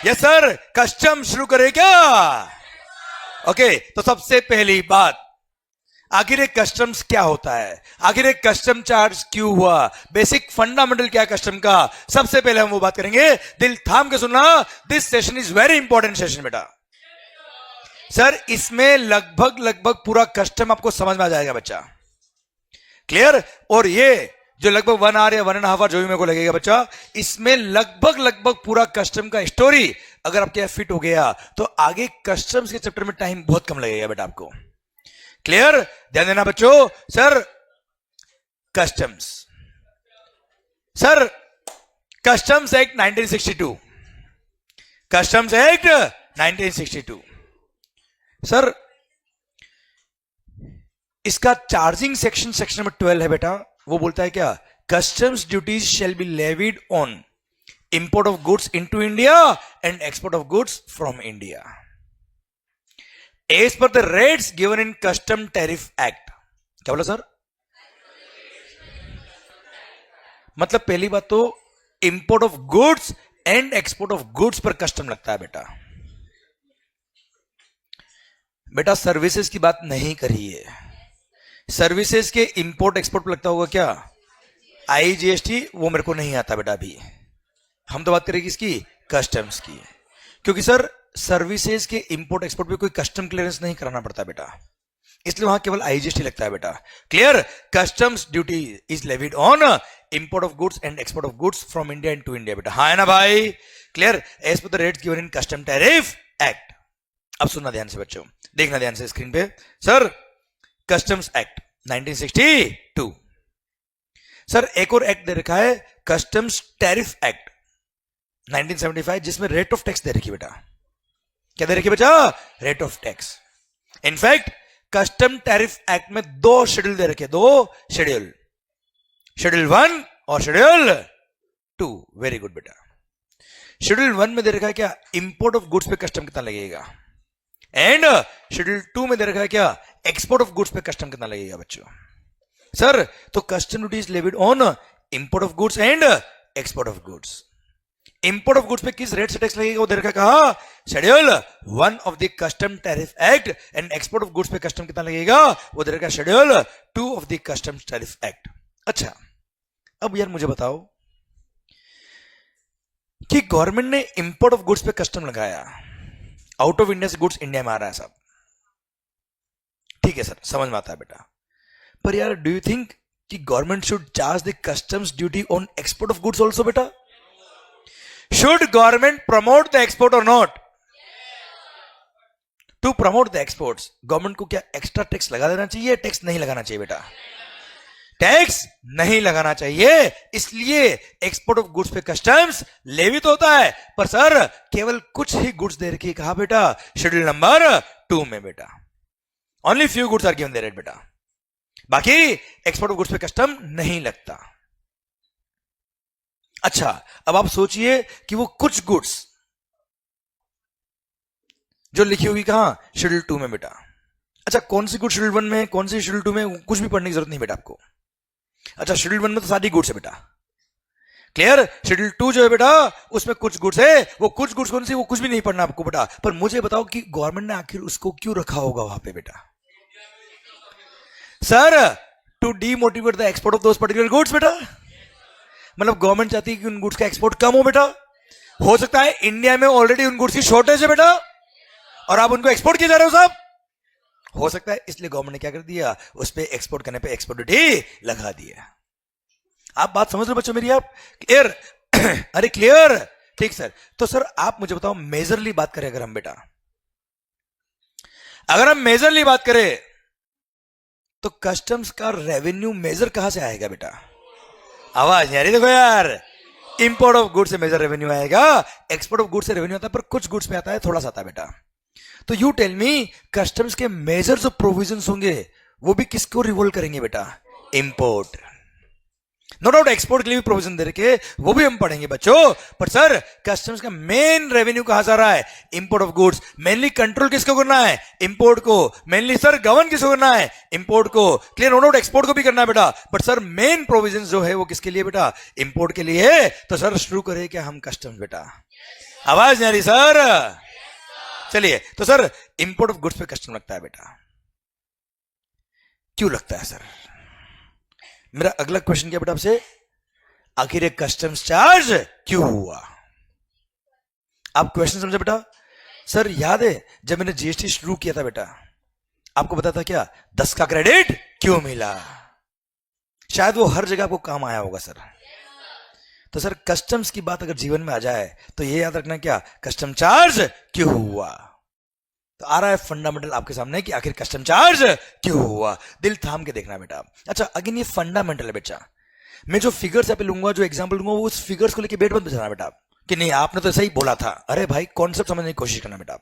Yes sir, custom शुरू करें क्या? ओके, तो सबसे पहली बात, आखिर एक कस्टम्स क्या होता है, आखिर एक कस्टम चार्ज क्यों हुआ, बेसिक फंडामेंटल क्या है कस्टम का, सबसे पहले हम वो बात करेंगे। दिल थाम के सुनना, this session is very important session बेटा। सर इसमें लगभग पूरा कस्टम आपको समझ में आ जाएगा बच्चा, क्लियर। और ये जो लगभग 1 आवर या 1.5 आवर जो भी मेरे को लगेगा बच्चा, इसमें लगभग पूरा कस्टम का स्टोरी अगर आपके फिट हो गया तो आगे कस्टम्स के चैप्टर में टाइम बहुत कम लगेगा बेटा आपको, क्लियर। ध्यान देना बच्चों। Sir customs, sir customs act 1962, customs act 1962। Sir इसका चार्जिंग सेक्शन नंबर 12 है बेटा, वो बोलता है क्या, customs duties shall be levied on import of goods into India and export of goods from India as per the rates given in custom tariff act. क्या बोला sir? मतलब पहली बात तो import of goods and export of goods पर custom लगता है बेटा। बेटा सर्विसेज की बात नहीं करिए, सर्विसेज के इंपोर्ट एक्सपोर्ट पर लगता होगा क्या, IGST, वो मेरे को नहीं आता बेटा अभी। हम तो बात करेंगे इसकी कस्टम्स की, क्योंकि सर सर्विसेज के इंपोर्ट एक्सपोर्ट पे कोई कस्टम क्लियरेंस नहीं कराना पड़ता बेटा, इसलिए वहां केवल IGST लगता है बेटा, clear. Customs duty is levied on import of goods and export of goods from India into India बेटा, हाँ है ना भाई, clear, as per the rates given in custom tariff act. अब सुनना ध्यान से बच्चों, देखना ध्यान से स्क्रीन पे। सर कस्टम्स एक्ट 1962, सर एक और एक्ट दे रखा है कस्टम्स टैरिफ एक्ट 1975, जिसमें रेट ऑफ टैक्स दे रखी बेटा। क्या दे रखी बच्चा? Rate of tax. In fact custom tariff act में 2 शेड्यूल दे रखे, 2 शेड्यूल, शेड्यूल 1 और शेड्यूल 2। वेरी गुड बेटा। शेड्यूल 1 में दे रखा है क्या, इंपोर्ट ऑफ गुड्स पे कस्टम कितना लगेगा, एंड शेड्यूल 2 में दे रखा है क्या, एक्सपोर्ट ऑफ गुड्स पे कस्टम कितना लगेगा बच्चों। सर तो custom duty is levied on import of goods and export of goods. Import of goods पे किस रेट से टैक्स लगेगा वो दे रखा, कहा schedule 1 of the custom tariff act, and export of goods पे कस्टम कितना लगेगा वो दे रखा schedule 2 of the custom tariff act. अच्छा अब यार मुझे बताओ कि गवर्नमेंट ने इंपोर्ट ऑफ गुड्स पे कस्टम लगाया, आउट ऑफ इंडिया से गुड्स इंडिया में आ रहा है सब, ठीक है सर, समझ में आता है बेटा, पर यार डू यू थिंक कि government should charge the customs duty on export of goods also बेटा? Should government promote the export और not? To promote the exports government को क्या एक्स्ट्रा टैक्स लगा देना चाहिए, टैक्स नहीं लगाना चाहिए बेटा, टैक्स नहीं लगाना चाहिए, इसलिए एक्सपोर्ट ऑफ गुड्स पे कस्टम्स लेवित होता है, पर सर केवल कुछ ही गुड्स दे रखी, कहा बेटा, शेड्यूल नंबर 2 में बेटा, only few goods are given there बेटा, बाकी एक्सपोर्ट ऑफ गुड्स पे कस्टम नहीं लगता। अच्छा अब आप सोचिए कि वो कुछ गुड्स जो लिखी होगी कहां, शेड्यूल 2 में बेटा। अच्छा कौन सी गुड शेड्यूल 1 में, कौन सी शेड्यूल 2 में, कुछ भी पढ़ने की जरूरत नहीं बेटा आपको। अच्छा शेड्यूल 1 में तो सारी गुड्स है बेटा, क्लियर। शेड्यूल 2 जो है बेटा उसमें कुछ गुड्स है, वो कुछ गुड्स कौन सी, वो कुछ भी नहीं पढ़ना आपको बेटा, पर मुझे बताओ कि गवर्नमेंट ने आखिर उसको क्यों रखा होगा वहां पे बेटा। Sir to demotivate the export of those particular goods बेटा, मतलब गवर्नमेंट चाहती है कि उन गुड्स का एक्सपोर्ट कम हो बेटा, हो सकता है इंडिया में ऑलरेडी उन गुड्स की शॉर्टेज है बेटा और आप उनको एक्सपोर्ट किए जा रहे हो साहब, हो सकता है, इसलिए गवर्नमेंट ने क्या कर दिया, उस पे एक्सपोर्ट करने पे एक्सपोर्ट ड्यूटी लगा दिया। आप बात समझ लो बच्चों मेरी, आप क्लियर? अरे क्लियर, ठीक सर। तो सर आप मुझे बताओ मेजरली बात करें अगर हम बेटा, अगर हम मेजरली बात करें तो कस्टम्स का रेवेन्यू मेजर कहां से आएगा बेटा? आवाज नहीं आ रही, देखो यार, इंपोर्ट ऑफ गुड्स से मेजर रेवेन्यू आएगा, एक्सपोर्ट ऑफ गुड्स से रेवेन्यू आता है, पर कुछ गुड्स में आता है, थोड़ा सा आता है बेटा। तो यू टेल मी कस्टम्स के मेजर जो प्रोविजंस होंगे वो भी किसको रिवोल्व करेंगे बेटा? इंपोर्ट। नो डाउट एक्सपोर्ट के लिए भी प्रोविजन दे रखे, वो भी हम पढ़ेंगे बच्चों, पर सर कस्टम्स का मेन रेवेन्यू कहां से आ रहा है? Import of goods. Mainly control किसको करना है? इंपोर्ट को। मेनली सर गवर्न किसको करना है? इंपोर्ट को। क्लियर? नो डाउट एक्सपोर्ट को भी करना है बेटा, बट सर मेन प्रोविजन जो है वो किसके लिए बेटा? इंपोर्ट के लिए है। तो सर शुरू करें क्या हम कस्टम्स बेटा? आवाज नहीं आ रही सर? चलिए, तो सर इंपोर्ट ऑफ गुड्स पे कस्टम लगता है बेटा, क्यों लगता है सर? मेरा अगला क्वेश्चन क्या बेटा आपसे, आखिर ये कस्टम्स चार्ज क्यों हुआ? आप क्वेश्चन समझे बेटा? सर याद है जब मैंने जीएसटी शुरू किया था बेटा, आपको पता था क्या 10 का क्रेडिट क्यों मिला? शायद वो हर जगह आपको काम आया होगा सर। तो सर कस्टम्स की बात अगर जीवन में आ जाए तो ये याद रखना, क्या कस्टम चार्ज क्यों हुआ? तो आ रहा है फंडामेंटल आपके सामने कि आखिर कस्टम चार्ज क्यों हुआ, दिल थाम के देखना बेटा। अच्छा अगेन ये फंडामेंटल है बेटा, मैं जो फिगर्स यहाँ पे लूंगा, जो एग्जांपल लूंगा, वो उस फिगर्स को लेके बेट मत बचाना बेटा कि नहीं आपने तो सही बोला था। अरे भाई कॉन्सेप्ट समझने की कोशिश करना बेटा,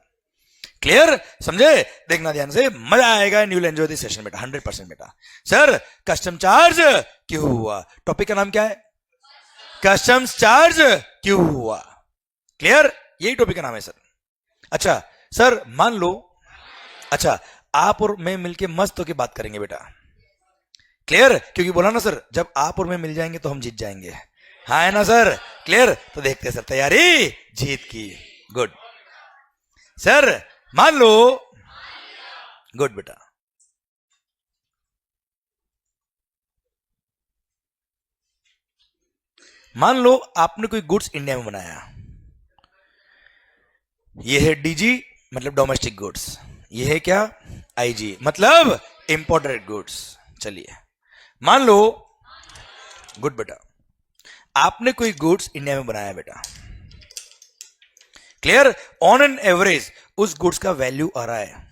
क्लियर? समझे? देखना ध्यान से, मजा आएगा, and you will enjoy this session बेटा, 100% बेटा। सर कस्टम चार्ज क्यों हुआ, टॉपिक का नाम क्या है? कस्टम्स चार्ज क्यों हुआ, क्लियर? यही टॉपिक का नाम है सर। अच्छा सर मान लो, अच्छा आप और मैं मिलके मस्त होके बात करेंगे बेटा, क्लियर? क्योंकि बोला ना सर, जब आप और मैं मिल जाएंगे तो हम जीत जाएंगे, हाँ है ना सर? क्लियर? तो देखते हैं सर, तैयारी जीत की, गुड सर। मान लो, गुड बेटा, मान लो आपने कोई गुड्स इंडिया में बनाया, ये है डीजी मतलब डोमेस्टिक गुड्स, ये है क्या आईजी मतलब इंपोर्टेड गुड्स। चलिए मान लो, गुड बेटा, आपने कोई गुड्स इंडिया में बनाया बेटा, क्लियर? ऑन एन एवरेज उस गुड्स का वैल्यू आ रहा है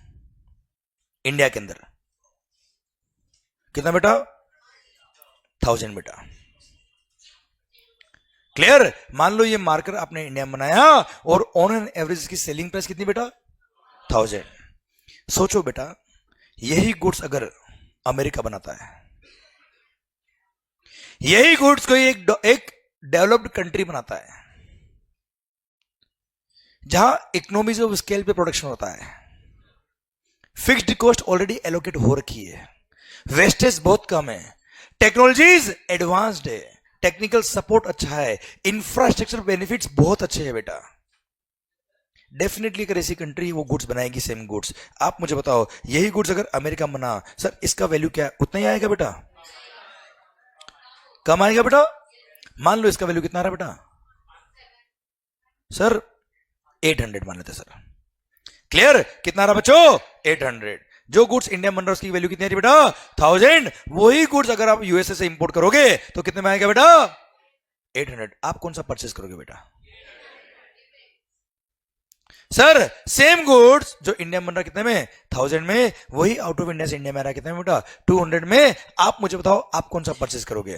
इंडिया के अंदर कितना बेटा? 1000 बेटा, क्लियर? मान लो ये मार्कर आपने इंडिया में बनाया और ऑन एन एवरेज इसकी सेलिंग प्राइस कितनी बेटा? 1000। सोचो बेटा यही गुड्स अगर अमेरिका बनाता है, यही गुड्स कोई एक डेवलप्ड कंट्री बनाता है जहां इकोनॉमीज ऑफ स्केल पे प्रोडक्शन होता है, फिक्स्ड कॉस्ट ऑलरेडी एलोकेट हो रखी है, वेस्टेज बहुत कम है, टेक्नोलॉजीज एडवांस्ड है, टेक्निकल सपोर्ट अच्छा है, इंफ्रास्ट्रक्चर बेनिफिट्स बहुत अच्छे हैं बेटा, डेफिनेटली अगर ऐसी कंट्री वो गुड्स बनाएगी सेम गुड्स। आप मुझे बताओ यही गुड्स अगर अमेरिका में बना, सर इसका वैल्यू क्या उतना ही आएगा बेटा? कम आएगा बेटा? मान लो इसका वैल्यू कितना आ रहा है बेटा? सर 800 मान लेते सर, क्लियर? कितना रहा बच्चों? 800। जो गुड्स इंडिया में बन रहा है उसकी वैल्यू कितनी आ रही बेटा? 1000। वही गुड्स अगर आप यूएसए से इंपोर्ट करोगे तो कितने में आएगा बेटा? 800। आप कौन सा परचेस करोगे बेटा? सर सेम गुड्स जो इंडिया में बन रहा है कितने में? 1000 में, वही आउट ऑफ इंडिया से इंडिया में आ रहा है कितने में बेटा? 200 में। आप मुझे बताओ आप कौन सा परचेस करोगे?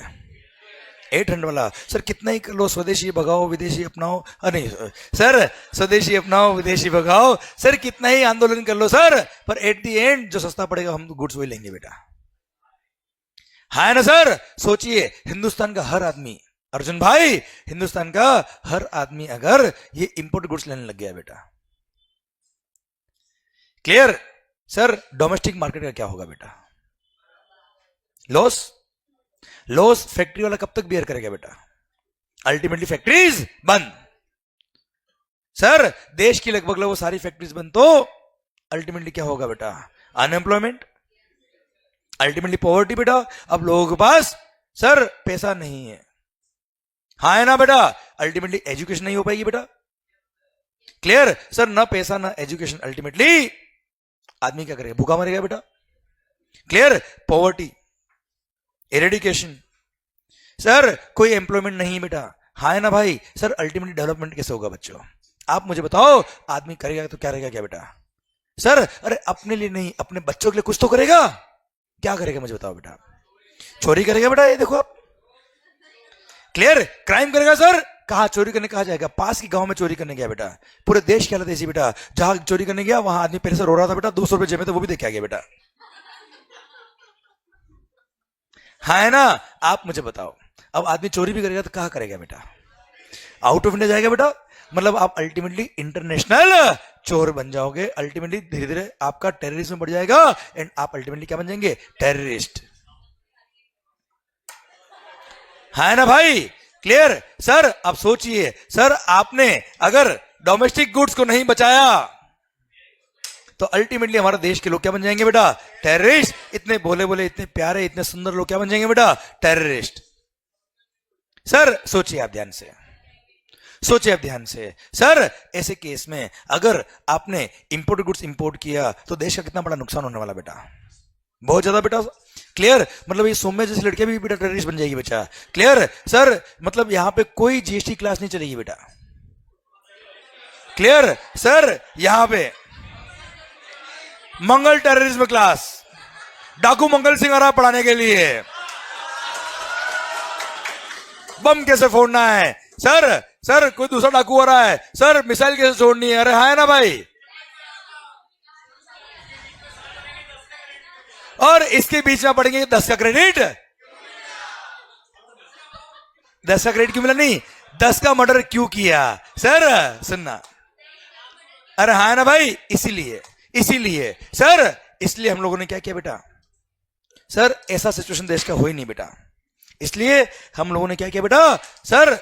800 वाला। सर कितना ही कर लो, स्वदेशी भगाओ विदेशी अपनाओ, नहीं सर स्वदेशी अपनाओ विदेशी भगाओ, सर कितना ही आंदोलन कर लो सर, पर एट दी एंड जो सस्ता पड़ेगा हम गुड्स वही लेंगे बेटा, है ना सर? सोचिए हिंदुस्तान का हर आदमी, अर्जुन भाई हिंदुस्तान का हर आदमी अगर ये इंपोर्ट गुड्स लेने लग गया बेटा, क्लियर? सर डोमेस्टिक मार्केट का क्या होगा बेटा? लॉस। लॉस फैक्ट्री वाला कब तक बियर करेगा बेटा? अल्टीमेटली फैक्ट्रीज बंद। सर देश की लगभग लगभग सारी फैक्ट्रीज बंद तो अल्टीमेटली क्या होगा बेटा? अनएम्प्लॉयमेंट, अल्टीमेटली पॉवर्टी बेटा। अब लोगों के पास सर पैसा नहीं है, हाँ है ना बेटा? अल्टीमेटली एजुकेशन नहीं हो पाएगी बेटा, क्लियर? सर ना पैसा ना एजुकेशन, अल्टीमेटली आदमी क्या करेगा? भूखा मरेगा बेटा, क्लियर? Poverty, eradication. सर कोई एम्प्लॉयमेंट नहीं बेटा, हाँ है ना भाई? सर अल्टीमेटली डेवलपमेंट कैसे होगा बच्चों? आप मुझे बताओ, आदमी करेगा तो क्या रहेगा क्या बेटा? सर अरे अपने लिए नहीं, अपने बच्चों के लिए कुछ तो करेगा। क्या करेगा मुझे बताओ बेटा? चोरी करेगा बेटा, ये देखो आप, क्लियर? क्राइम करेगा। सर कहा चोरी करने कहा जाएगा? पास की गांव में चोरी करने गया बेटा, पूरे देश की हालत ऐसी बेटा, जहां चोरी करने गया वहां आदमी पहले से रो रहा था बेटा, 200 रुपए जेब में, तो वो भी देख आ गया बेटा, हाँ है ना? आप मुझे बताओ अब आदमी चोरी भी करेगा तो कहां करेगा बेटा? आउट ऑफ इंडिया जाएगा बेटा, मतलब आप अल्टीमेटली इंटरनेशनल चोर बन जाओगे, अल्टीमेटली धीरे धीरे आपका टेररिज्म बढ़ जाएगा एंड आप अल्टीमेटली क्या बन जाएंगे? टेररिस्ट, है ना भाई? क्लियर? सर अब सोचिए, सर आपने अगर डोमेस्टिक गुड्स को नहीं बचाया तो अल्टीमेटली हमारे देश के लोग क्या बन जाएंगे बेटा? टेररिस्ट। इतने भोले भोले, इतने प्यारे, इतने सुंदर लोग क्या बन जाएंगे बेटा? टेररिस्ट। सर सोचिए आप ध्यान से, सोचिए आप ध्यान से। सर ऐसे केस में अगर आपने इंपोर्टेड गुड्स इंपोर्ट किया तो देश का कितना बड़ा नुकसान होने वाला बेटा? बहुत ज्यादा बेटा। क्लियर? मतलब ये सौम्य जैसी लड़कियां भी बेटा टेररिस्ट बन जाएगी बेटा। क्लियर? सर मतलब यहां पे कोई जीएसटी क्लास नहीं चलेगी बेटा। क्लियर? सर यहां पे मंगल टेररिज्म क्लास, डाकू मंगल सिंह आ रहा पढ़ाने के लिए, बम कैसे फोड़ना है सर, सर कोई दूसरा डाकू आ रहा है सर, मिसाइल कैसे छोड़नी है, अरे हाँ है ना भाई। और इसके बीच में पढ़ेंगे 10 का क्रेडिट, 10 का क्रेडिट क्यों मिला? नहीं, 10 का मर्डर क्यों किया सर, सुनना। अरे हाँ है ना भाई, इसीलिए इसीलिए सर, इसलिए हम लोगों ने क्या किया बेटा? सर ऐसा सिचुएशन देश का हो ही नहीं बेटा, इसलिए हम लोगों ने क्या किया बेटा? सर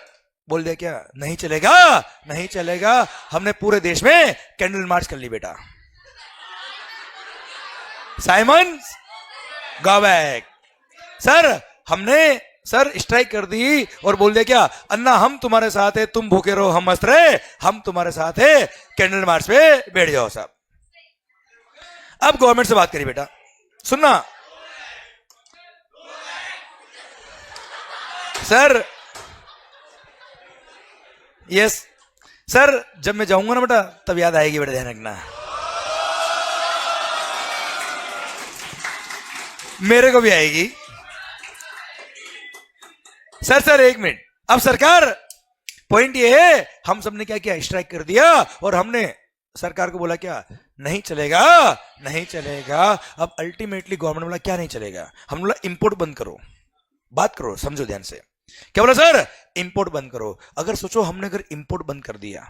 बोल दिया क्या? नहीं चलेगा, नहीं चलेगा। हमने पूरे देश में कैंडल मार्च कर ली बेटा। Simon go back. सर हमने सर स्ट्राइक कर दी और बोल दिया क्या? अन्ना हम तुम्हारे साथ है, तुम भूखे रहो हम मस्त रहे, हम तुम्हारे साथ है, कैंडल मार्च पे बैठ जाओ साहब। अब गवर्नमेंट से बात करिए बेटा, सुनना सर। यस सर, जब मैं जाऊंगा ना बेटा तब याद आएगी बेटा, ध्यान रखना। मेरे को भी आएगी सर। सर एक मिनट, अब सरकार, पॉइंट ये है हम सबने क्या किया? स्ट्राइक कर दिया और हमने सरकार को बोला क्या? नहीं चलेगा, नहीं चलेगा। अब अल्टीमेटली गवर्नमेंट बोला क्या नहीं चलेगा? हम बोला इंपोर्ट बंद करो। बात करो, समझो ध्यान से। क्या बोला सर? इंपोर्ट बंद करो। अगर सोचो हमने अगर इंपोर्ट बंद कर दिया,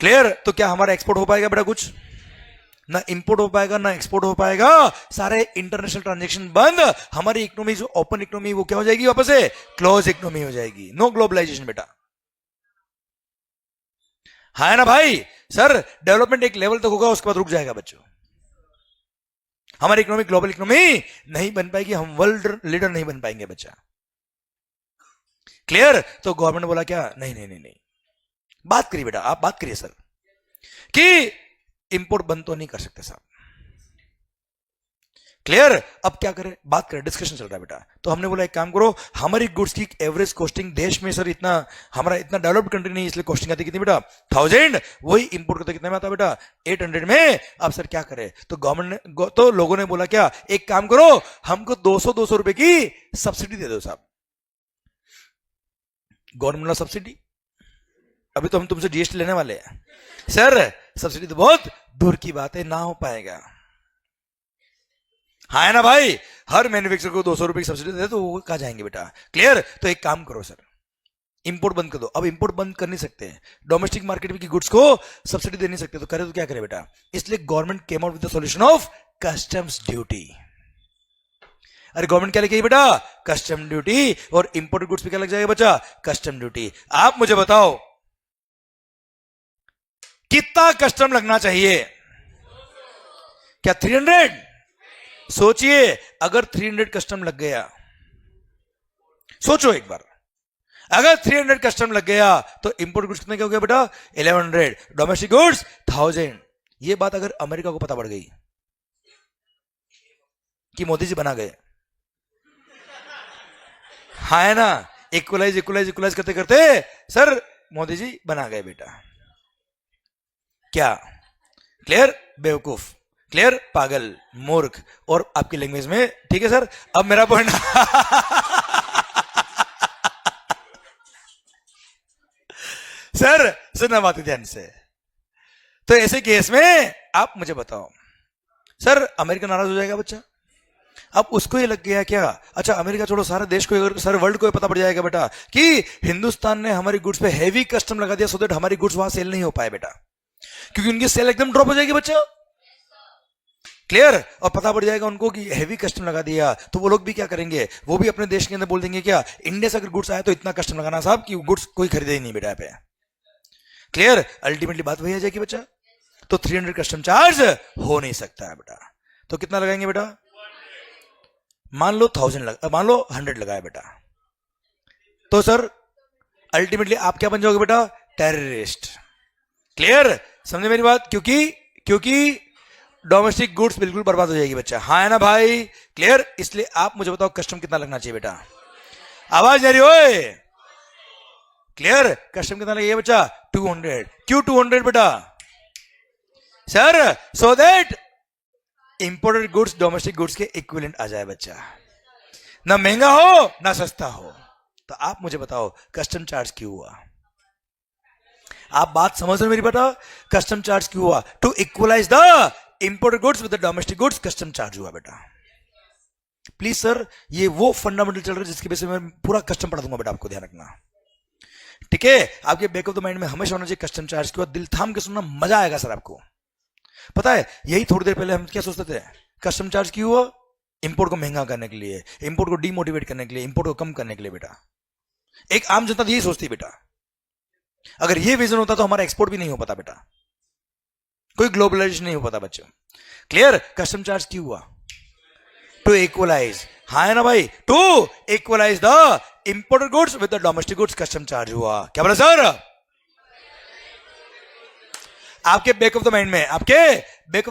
क्लियर, तो क्या हमारा एक्सपोर्ट हो पाएगा बेटा? कुछ ना इंपोर्ट हो पाएगा ना एक्सपोर्ट हो पाएगा, सारे इंटरनेशनल ट्रांजैक्शन बंद। हमारी इकोनॉमी जो ओपन इकोनॉमी वो क्या हो जाएगी? वापस से क्लोज इकोनॉमी हो जाएगी। नो ग्लोबलाइजेशन बेटा, हाँ ना भाई। सर डेवलपमेंट एक लेवल तक होगा, उसके बाद रुक जाएगा बच्चों। हमारी इकोनॉमी ग्लोबल इकोनॉमी नहीं बन पाएगी, हम वर्ल्ड लीडर नहीं बन पाएंगे बच्चा। क्लियर? तो गवर्नमेंट बोला क्या? नहीं नहीं नहीं नहीं, बात करिए बेटा, आप बात करिए सर कि इंपोर्ट बंद तो नहीं कर सकते साहब। क्लियर? अब क्या करें? बात करें, डिस्कशन चल रहा है बेटा। तो हमने बोला एक काम करो, हमारी गुड्स की एवरेज कॉस्टिंग देश में सर इतना, हमारा इतना डेवलप्ड कंट्री नहीं, इसलिए कॉस्टिंग आती कितनी बेटा? 1000। वही इंपोर्ट करते कितने में आता बेटा? 800 में। अब सर क्या करें? तो गवर्नमेंट ने, तो लोगों ने बोला क्या? एक काम करो, हमको 200 रुपए की सब्सिडी दे दो साहब। गवर्नमेंट ने सब्सिडी, अभी तो हम तुमसे जीएसटी लेने वाले हैं सर। सब्सिडी तो बहुत दूर की बात है, ना हो पाएगा। हाँ है ना भाई, हर मैन्युफैक्चरर को 200 रुपए की सब्सिडी दे तो वो कहाँ जाएंगे बेटा? क्लियर? तो एक काम करो सर, इंपोर्ट बंद कर दो। अब इंपोर्ट बंद कर नहीं सकते, डोमेस्टिक मार्केट की गुड्स को सब्सिडी दे नहीं सकते, तो करे तो क्या करे बेटा? इसलिए government came out with the solution of customs duty. अरे गवर्नमेंट क्या लेके आई बेटा? Custom duty. और इंपोर्टेड गुड्स पे क्या लग जाएगा बच्चा? Custom duty. आप मुझे बताओ कितना कस्टम लगना चाहिए? क्या 300? सोचिए अगर 300 कस्टम लग गया, सोचो एक बार, अगर 300 कस्टम लग गया तो इंपोर्ट गुड्स कितने क्या हो गया बेटा? 1100। Domestic goods 1000। ये बात अगर अमेरिका को पता पड़ गई कि मोदी जी बना गए, हाँ है ना, इक्वलाइज इक्वलाइज इक्वलाइज करते करते सर मोदी जी बना गए बेटा। क्या? क्लियर? बेवकूफ। क्लियर? पागल, मूर्ख, और आपकी लैंग्वेज में, ठीक है सर। अब मेरा पॉइंट सर सुनना बात ध्यान से। तो ऐसे केस में आप मुझे बताओ, सर अमेरिका नाराज हो जाएगा बच्चा? अब उसको ये लग गया क्या? अच्छा अमेरिका छोड़ो, सारे देश को, सारे वर्ल्ड को पता पड़ जाएगा बेटा कि हिंदुस्तान ने हमारी गुड्स पे हेवी कस्टम लगा दिया, सो दैट हमारी गुड्स वहां सेल नहीं हो पाए बेटा, क्योंकि उनकी सेल एकदम ड्रॉप हो जाएगी बच्चा। क्लियर। और पता पड़ जाएगा उनको कि हैवी कस्टम लगा दिया, तो वो लोग भी क्या करेंगे, वो भी अपने देश के अंदर बोल देंगे क्या, इंडिया से अगर गुड्स आए तो इतना कस्टम लगाना साहब कि गुड्स कोई खरीदे ही नहीं बेटा पे। क्लियर। अल्टीमेटली बात वही आ जाएगी बच्चा। तो 300 कस्टम चार्ज हो नहीं सकता है बेटा। तो कितना लगाएंगे बेटा, मान लो 1000 मान लो 100 लगाया बेटा, तो सर अल्टीमेटली आप क्या बन जाओगे बेटा, टेररिस्ट। क्लियर, समझे मेरी बात। क्योंकि डोमेस्टिक गुड्स बिल्कुल बर्बाद हो जाएगी बच्चा, हाँ है ना भाई। क्लियर। इसलिए आप मुझे बताओ कस्टम कितना लगना चाहिए बेटा, आवाज आ रही ओए। क्लियर। कस्टम कितना लगेगा बच्चा, 200। क्यों 200 बेटा, sir so that imported goods domestic goods के इक्विवेलेंट आ जाए बच्चा, ना महंगा हो ना सस्ता हो। तो आप मुझे बताओ कस्टम चार्ज क्यों हुआ, आप बात समझ रहे मेरी बेटा, कस्टम चार्ज क्यों हुआ, to equalise the imported goods with the domestic goods custom charge हुआ बेटा। प्लीज सर ये वो फंडामेंटल चल रहा है जिसके बेसिस में मैं पूरा कस्टम पढ़ा दूंगा बेटा, आपको ध्यान रखना, ठीक है। आपके बैक ऑफ द माइंड में हमेशा होना चाहिए कस्टम चार्ज क्यों, दिल थाम के सुनना, मजा आएगा सर आपको। पता है यही थोड़ी देर पहले हम क्या सोचते थे, कस्टम चार्ज क्यों हुआ, इंपोर्ट को महंगा करने के लिए, इंपोर्ट को डीमोटिवेट करने के लिए, इंपोर्ट को कम करने के लिए बेटा। एक आम जनता यही सोचती बेटा, अगर ये विजन होता तो हमारा एक्सपोर्ट भी नहीं हो पाता बेटा, कोई ग्लोबलाइजेशन नहीं हो पाता बच्चों। क्लियर। कस्टम चार्ज क्यों हुआ, टू इक्वलाइज, हाँ है ना भाई, to equalise the imported goods with the domestic goods custom charge हुआ। क्या बोला सर, आपके बैक ऑफ द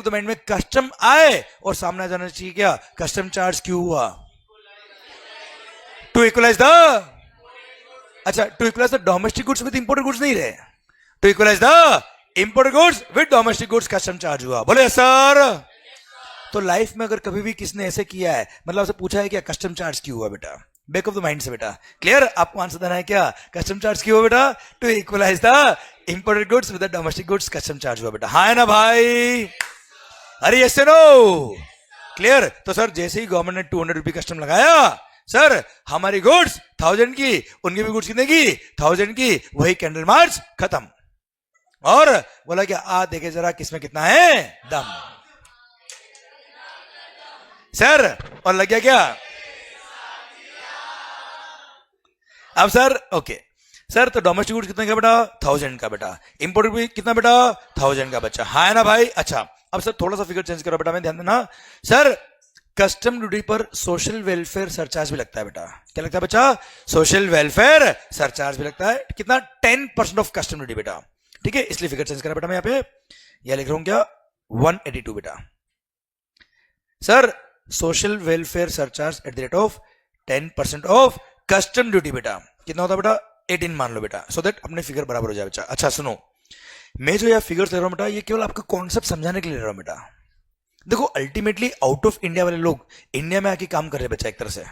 माइंड में कस्टम आए और सामने जाना चाहिए क्या, कस्टम चार्ज क्यों हुआ, टू इक्वलाइज द, अच्छा to equalise the domestic goods with imported goods नहीं रहे, to equalise the imported goods with domestic goods custom charge हुआ। बोले सर। तो लाइफ में अगर कभी भी किसने ऐसे किया है, मतलब आपसे पूछा है क्या कस्टम चार्ज क्यों हुआ बेटा, बैक ऑफ द माइंड से बेटा। क्लियर, आपको आंसर देना है क्या, कस्टम चार्ज क्यों हुआ बेटा, to equalise the imported goods with the domestic goods custom charge हुआ बेटा, हाँ है ना भाई। अरे यस नो। क्लियर। तो सर जैसे ही गवर्नमेंट ने 200 रुपये कस्टम लगाया, सर हमारी गुड्स 1000 की, उनकी भी गुड्स कितने की, 1000 की, वही कैंडल मार्च खत्म। और बोला क्या, आ देखे जरा किसमें कितना है दम, सर। और लग गया क्या, अब सर ओके सर, तो डोमेस्टिक गुड्स कितने का बेटा, 1000 का बेटा, इंपोर्टेड भी कितना बेटा, 1000 का बच्चा, हाँ है ना भाई। अच्छा अब सर थोड़ा सा फिगर चेंज करो बेटा, मैं ध्यान देना सर। कस्टम ड्यूटी पर सोशल वेलफेयर सरचार्ज भी लगता है बेटा, क्या लगता है बच्चा, सोशल वेलफेयर सरचार्ज भी लगता है, कितना, 10% ऑफ कस्टम ड्यूटी बेटा, ठीक है। इसलिए फिगर चेंज करा बेटा मैं यहाँ पे, यह लिख रहा हूं क्या, 182 बेटा। Sir social welfare surcharge at the rate of 10% of custom duty बेटा, कितना होता है बेटा, 18 मान लो बेटा, सो दैट अपने फिगर बराबर हो जाए बच्चा। अच्छा सुनो, मैं जो यह फिगर्स ले रहा हूं बेटा, ये केवल आपका कॉन्सेप्ट समझाने के लिए ले रहा हूं बेटा। देखो अल्टीमेटली आउट ऑफ इंडिया वाले लोग इंडिया में आके काम कर रहे हैं बच्चा एक तरह से।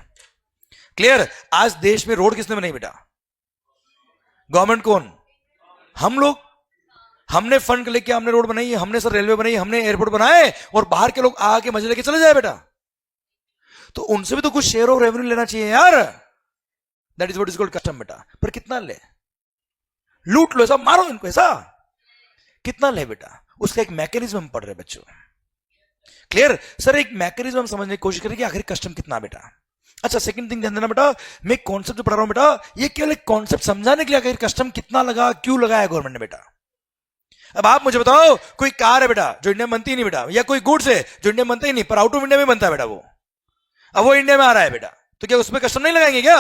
क्लियर। आज देश में रोड किसने बनाई बेटा, गवर्नमेंट कौन, हम लोग, हमने फंड लेके हमने रोड बनाई, हमने सर रेलवे बनाई, हमने एयरपोर्ट बनाए, और बाहर के लोग आके मजे लेके चले जाए बेटा। तो उनसे भी तो कुछ शेयर ऑफ रेवेन्यू लेना चाहिए यार, that is what is called custom बेटा। पर कितना ले, लूट लो ऐसा, मारो इनको ऐसा, कितना ले बेटा, उसका एक मैकेनिज्म हम पढ़ रहे बच्चों। क्लियर। सर एक मैकेनिज्म हम समझने की कोशिश करें कि आखिर कस्टम कितना बेटा। अच्छा सेकंड थिंग ध्यान देना बेटा, मैं कॉन्सेप्ट जो पढ़ा रहा हूं बेटा, ये केवल एक कॉन्सेप्ट समझाने के लिए आखिर कस्टम कितना लगा, क्यों लगाया गवर्नमेंट ने बेटा। अब आप मुझे बताओ, कोई कार है बेटा जो इंडिया में बनती नहीं बेटा, या कोई गुड्स है जो इंडिया में बनता ही नहीं, पर आउट ऑफ इंडिया में बनता है बेटा वो, अब वो इंडिया में आ रहा है बेटा, तो क्या उसमें कस्टम नहीं लगाएंगे क्या,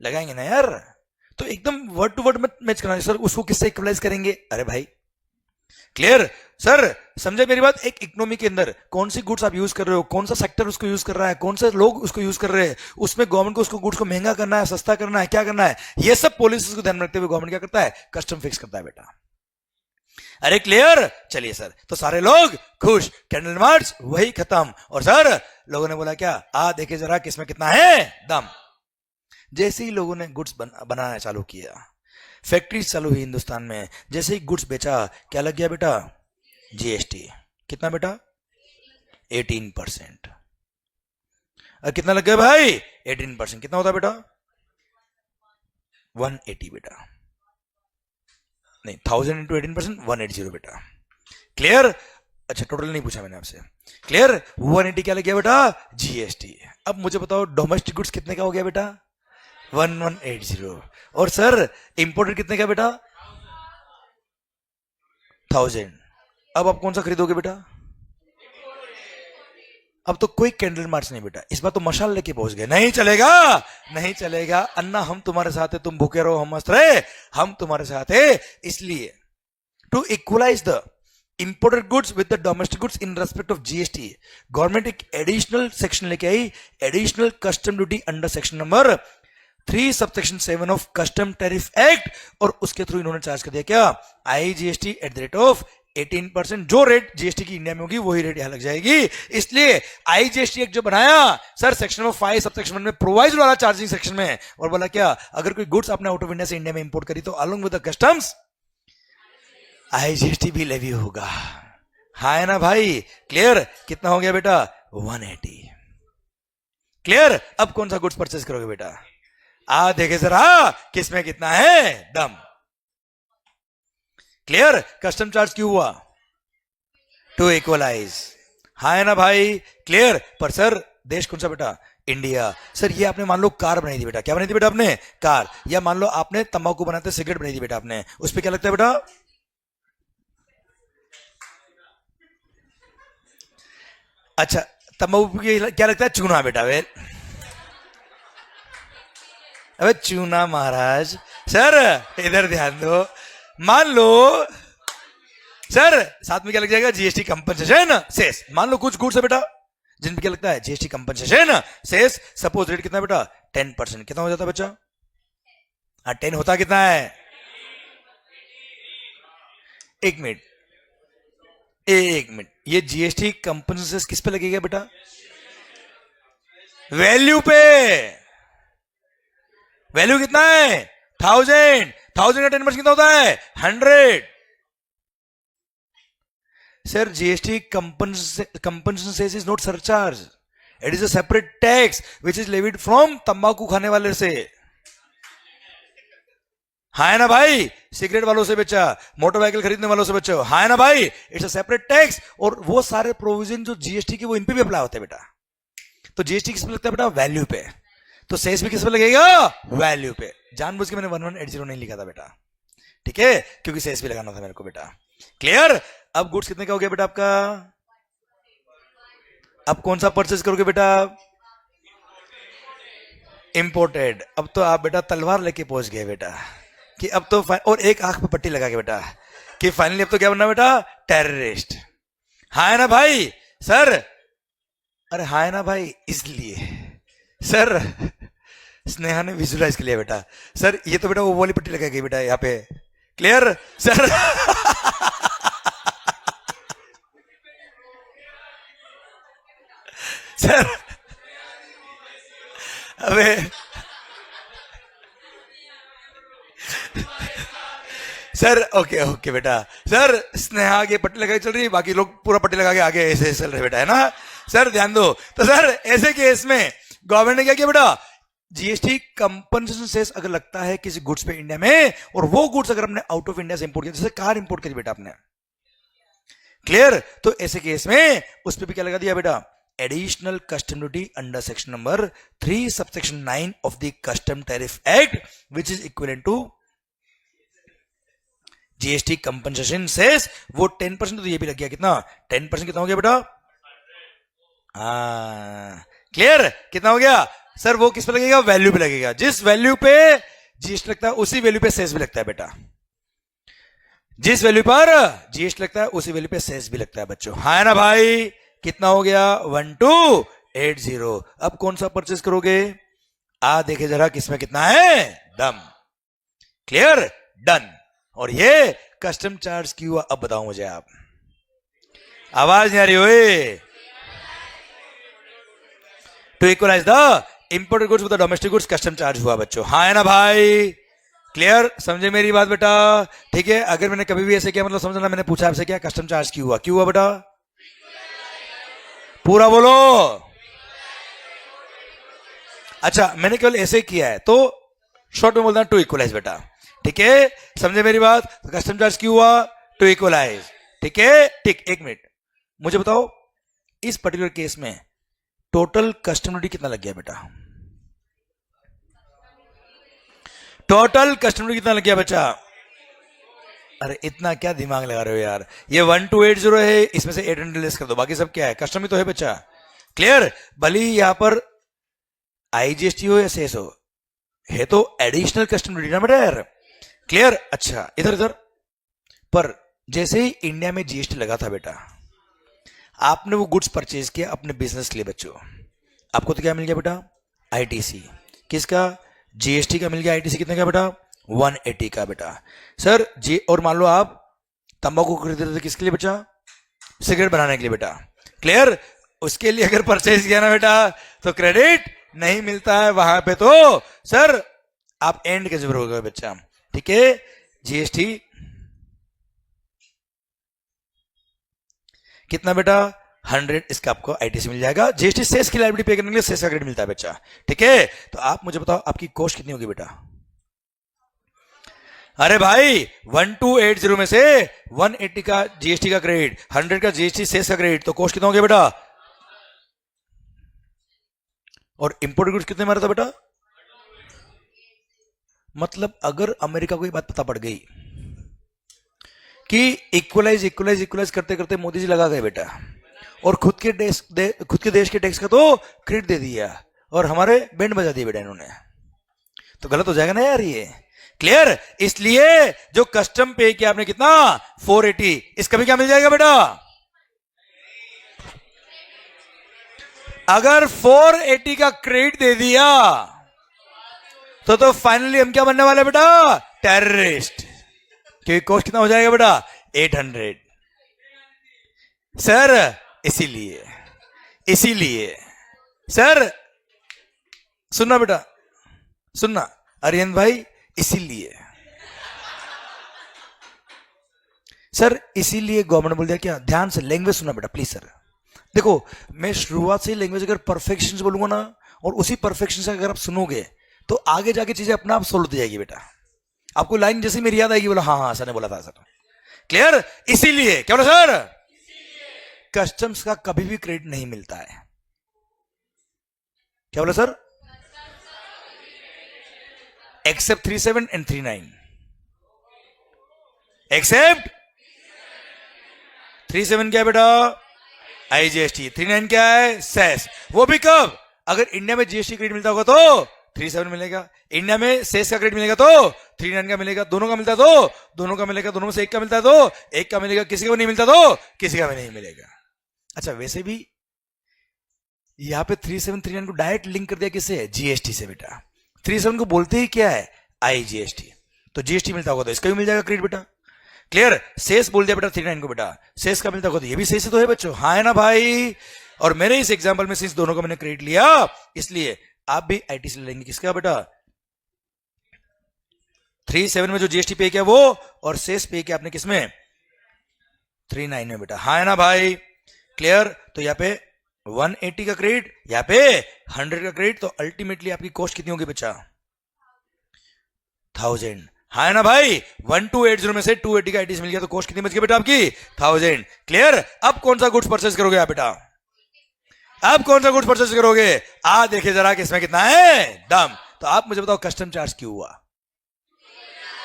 लगाएंगे ना यार। तो एकदम वर्ड टू वर्ड मैच करना, सर उसको किससे इक्वलाइज करेंगे, अरे भाई। क्लियर। सर समझे मेरी बात, एक इकोनॉमी के अंदर कौन सी गुड्स आप यूज कर रहे हो, कौन सा सेक्टर उसको यूज कर रहा है, कौन से लोग उसको यूज कर रहे हैं, उसमें गवर्नमेंट को उसको गुड्स को महंगा करना है, सस्ता करना है, क्या करना है, ये सब पॉलिसीज को ध्यान में रखते हुए गवर्नमेंट क्या करता है, कस्टम फिक्स करता है बेटा। अरे क्लियर। चलिए सर, तो सारे लोग खुश, कैंडल मार्च वही खत्म, और सर लोगों ने बोला क्या, आ देखे जरा किसमें कितना है दम। जैसे ही लोगों ने गुड्स बनाना चालू किया, फैक्ट्रीज चालू हुई हिंदुस्तान में, जैसे ही गुड्स बेचा, क्या लग गया बेटा, जीएसटी, कितना बेटा, 18%। कितना लग गया भाई, 18%, कितना होता बेटा, 180 बेटा, नहीं 1000 इंटू 18%, 180 बेटा। क्लियर। अच्छा टोटल नहीं पूछा मैंने आपसे, क्लियर। 180 क्या लग गया बेटा, जीएसटी। अब मुझे बताओ डोमेस्टिक गुड्स कितने का हो गया बेटा, 1180। और सर इंपोर्टेड कितने का बेटा, 1000। अब आप कौन सा खरीदोगे बेटा, अब तो कोई कैंडल मार्च नहीं बेटा, इस बार तो मशाल लेके पहुंच गए, नहीं चलेगा, नहीं चलेगा अन्ना, हम तुम्हारे साथ है, तुम भूखे रहो हम मस्त रहे, हम तुम्हारे साथ है। इसलिए to equalise the imported goods with the domestic goods in respect of GST, government एक एडिशनल सेक्शन लेके आई, additional custom duty under section number 3 subsection 7 of custom tariff act, और उसके थ्रू इन्होंने चार्ज कर दिया क्या, IGST at the rate of 18%। जो रेट जीएसटी की इंडिया में होगी वही रेट यहां लग जाएगी। इसलिए आईजीएसटी एक्ट जो बनाया सर सेक्शन नंबर 5 सबसेक्शन 1 में प्रोवाइज वाला चार्जिंग सेक्शन में, और बोला क्या, अगर कोई गुड्स आपने आउट ऑफ इंडिया से इंडिया में इंपोर्ट करी तो along with the customs IGST भी लेवी होगा। हाँ है ना भाई, क्लियर। कितना हो गया बेटा, 180, क्लियर। अब कौन सा गुड्स परचेस करोगे बेटा, देखे जरा किसमें कितना है दम, क्लियर। कस्टम चार्ज क्यों हुआ, टू इक्वलाइज, हाँ है ना भाई, क्लियर। पर सर देश कौन सा बेटा, इंडिया। सर ये आपने मान लो कार बनाई थी बेटा, क्या बनाई थी बेटा आपने, कार। या मान लो आपने तंबाकू बनाते सिगरेट बनाई थी बेटा आपने, उस पर क्या लगता है बेटा, अच्छा तंबाकू क्या लगता है, चूना बेटा। वे अबे चूना महाराज। सर इधर ध्यान दो, मान लो सर साथ में क्या लग जाएगा, जीएसटी कंपनसेशन सेस। मान लो कुछ गुड्स है बेटा जिन पे क्या लगता है, GST compensation cess. Suppose rate कितना बेटा, 10%। कितना हो जाता है बच्चा, 10 होता कितना है, एक मिनट, एक मिनट, ये जीएसटी कंपनसेशन किस पे लगेगा बेटा, वैल्यू पे। वैल्यू कितना है, 1000 का 10% कितना होता है, 100। Sir GST compensation is not surcharge, it is a separate tax which is levied from तंबाकू खाने वाले से। हाँ है ना भाई, सिगरेट वालों से बच्चा, मोटर व्हीकल खरीदने वालों से बच्चा, हाँ है ना भाई, इट्स अ सेपरेट टैक्स। और वो सारे प्रोविजन जो जीएसटी के वो इन पे भी अप्लाई होते हैं बेटा। तो जीएसटी किस पे लगता है बेटा, वैल्यू पे। तो सेस भी किस पे लगेगा, वैल्यू पे। जानबूझ के मैंने 1180 नहीं लिखा था बेटा, ठीक है, क्योंकि सेस भी लगाना था मेरे को बेटा, क्लियर। अब गुड्स कितने का हो गया बेटा आपका, अब कौन सा परचेज करोगे बेटा, इंपोर्टेड। अब तो आप बेटा तलवार लेके पहुंच गए बेटा, कि अब तो और एक आंख पे पट्टी लगा के बेटा, कि फाइनली अब तो क्या बनना बेटा, टेररिस्ट। हाँ है ना भाई सर, अरे हाँ है ना भाई। इसलिए सर स्नेहा ने विजुलाइज कर लिया बेटा, सर ये तो बेटा वो वाली पट्टी लगा गई बेटा यहाँ पे, क्लियर सर। सर अबे सर ओके ओके बेटा, सर स्नेहा आगे पट्टी लगा चल रही, बाकी लोग पूरा पट्टी लगा के आगे ऐसे चल रहे बेटा, है ना सर, ध्यान दो। तो सर ऐसे केस में गवर्नमेंट ने क्या किया बेटा, जीएसटी कंपनसेशन सेस अगर लगता है किसी गुड्स पे इंडिया में, और वो गुड्स अगर हमने आउट ऑफ इंडिया से इंपोर्ट किया, जैसे कार इंपोर्ट करी बेटा आपने, क्लियर, तो ऐसे केस में उस पर भी क्या लगा दिया बेटा, additional custom duty under section number 3 subsection 9 of the custom tariff act which is equivalent to GST compensation cess. वो 10%, तो ये भी लग गया कितना, 10% कितना हो गया बेटा, क्लियर। कितना हो गया सर, वो किस पे लगेगा, वैल्यू पे लगेगा। जिस वैल्यू पे जीएसटी लगता है उसी वैल्यू पे सेस भी लगता है बेटा, जिस वैल्यू पर जीएसटी लगता है उसी वैल्यू पे सेस भी लगता है बच्चों, हाँ है ना भाई। कितना हो गया, 1280। अब कौन सा परचेस करोगे, देखे जरा किसमें कितना है दम, क्लियर, डन। और ये कस्टम चार्ज क्यों हुआ, अब बताओ मुझे आप, आवाज नहीं आ रही हुई। To equalise the imported goods with the domestic goods custom charge हुआ बच्चों, हाँ है ना भाई, क्लियर, समझे मेरी बात बेटा, ठीक है। अगर मैंने कभी भी ऐसे किया मतलब समझना, मैंने पूछा आपसे क्या कस्टम चार्ज क्यों हुआ, क्यों हुआ बेटा, पूरा बोलो। अच्छा मैंने केवल ऐसे किया है तो शॉर्ट में बोलना टू इक्वलाइज बेटा, ठीक है, समझे मेरी बात। तो कस्टम चार्ज क्यों हुआ, टू इक्वलाइज, ठीक है, ठीक। एक मिनट, मुझे बताओ इस पर्टिकुलर केस में टोटल कस्टम ड्यूटी कितना लग गया बेटा? टोटल कस्टम ड्यूटी कितना लग गया बच्चा? अरे इतना क्या दिमाग लगा रहे हो यार? ये 1280 है, इसमें से 800 लेस कर दो, बाकी सब क्या है? कस्टम ही तो है बच्चा। क्लियर? भले ही यहां पर आईजीएसटी हो या सेस हो, है तो एडिशनल कस्टम ड्यूटी ना बेटा यार। क्लियर? अच्छा इधर इधर पर जैसे ही इंडिया में जीएसटी लगा था बेटा, आपने वो गुड्स परचेज किया अपने बिजनेस के लिए बच्चों, आपको तो क्या मिल गया बेटा? आईटीसी। किसका? जीएसटी का मिल गया। आईटीसी कितने का बेटा? 180 का बेटा। सर जी, और मान लो आप तंबाकू खरीद रहे थे, किसके लिए बच्चा? सिगरेट बनाने के लिए बेटा। क्लियर? उसके लिए अगर परचेज किया ना बेटा तो क्रेडिट नहीं मिलता है वहां पे, तो सर आप एंड के जरूर होगा बच्चा। ठीक है? जीएसटी कितना बेटा? 100, इसका आपको आईटीसी मिल जाएगा। जीएसटी सेस की लायबिलिटी पे करने के लिए सेस का क्रेडिट मिलता है बच्चा। ठीक है? तो आप मुझे बताओ आपकी कॉस्ट कितनी होगी बेटा? अरे भाई 1280 में से 180 का जीएसटी का क्रेडिट, 100 का जीएसटी सेस का क्रेडिट, तो कॉस्ट कितना हो गया बेटा? और इंपोर्ट गुड्स कितने मारा था बेटा? मतलब अगर अमेरिका को ये बात पता पड़ गई कि इक्वलाइज इक्वलाइज इक्वलाइज करते करते मोदी जी लगा गए बेटा, और खुद के देश के टैक्स का तो क्रेडिट दे दिया और हमारे बैंड बजा दिए बेटा इन्होंने, तो गलत हो जाएगा ना यार ये। क्लियर? इसलिए जो कस्टम पे किया आपने कितना? 480, इसका भी क्या मिल जाएगा बेटा? अगर 480 का क्रेडिट दे दिया तो फाइनली हम क्या बनने वाले बेटा? टेररिस्ट। क्योंकि कॉस्ट कितना हो जाएगा बेटा? 800। सर इसीलिए सर सुनना बेटा, सुनना अरियन भाई, इसीलिए सर, इसीलिए गवर्नमेंट बोल दिया क्या? ध्यान से लैंग्वेज सुनना बेटा प्लीज सर। देखो मैं शुरुआत से लैंग्वेज अगर परफेक्शन से बोलूंगा ना, और उसी परफेक्शन से अगर आप सुनोगे तो आगे जाके चीजें अपने आप सोल्व हो जाएगी बेटा। आपको लाइन जैसे मेरी याद आएगी, बोला हाँ हाँ सर ने बोला था सर। क्लियर? इसीलिए क्या बोला सर? कस्टम्स का कभी भी क्रेडिट नहीं मिलता है। क्या बोला सर? Accept 37 and 39। एक्सेप्ट 37 क्या है बेटा? आईजीएसटी। 39 क्या है? सेस। वो भी कब? अगर इंडिया में जीएसटी क्रेडिट मिलता होगा तो 37 मिलेगा, इंडिया में सेस का क्रेडिट मिलेगा तो 39 का मिलेगा, दोनों का मिलता है तो दोनों का मिलेगा, दोनों में से एक का मिलता है तो एक का मिलेगा, किसी को नहीं मिलता तो किसी का भी नहीं मिलेगा। अच्छा वैसे भी यहां पे 37 39 को डायरेक्ट लिंक कर दिया किससे? जीएसटी से बेटा। 37 को बोलते ही क्या है? आईजीएसटी। तो जीएसटी मिलता होगा तो इसका भी मिल जाएगा क्रेडिट बेटा। क्लियर? सेस बोल दिया बेटा 39 को बेटा, सेस का मिलता होगा तो ये भी सेस तो है बच्चों, हाँ है ना भाई? और मेरे इस एग्जांपल में सिंस दोनों का मैंने क्रेडिट लिया, इसलिए आप भी आईटीसी ले लेंगे। किसका बेटा? 37 में जो जीएसटी पे किया वो, और सेस पे किया आपने किसमें? 39 में बेटा, हाँ है ना भाई? क्लियर? तो यहाँ पे 180 का क्रेडिट, यहाँ पे 100 का क्रेडिट, तो अल्टीमेटली आपकी कॉस्ट कितनी होगी बच्चा? 1000। हाँ है ना भाई? 1280 में से 280 का आईटीसी मिल गया तो कॉस्ट कितनी बच गई बेटा आपकी? 1000। क्लियर? अब कौन सा गुड्स परचेज करोगे आप बेटा? अब कौन सा गुड्स परचेज करोगे? आ देखिए जरा कि इसमें कितना है दम। तो आप मुझे बताओ कस्टम चार्ज क्यों हुआ?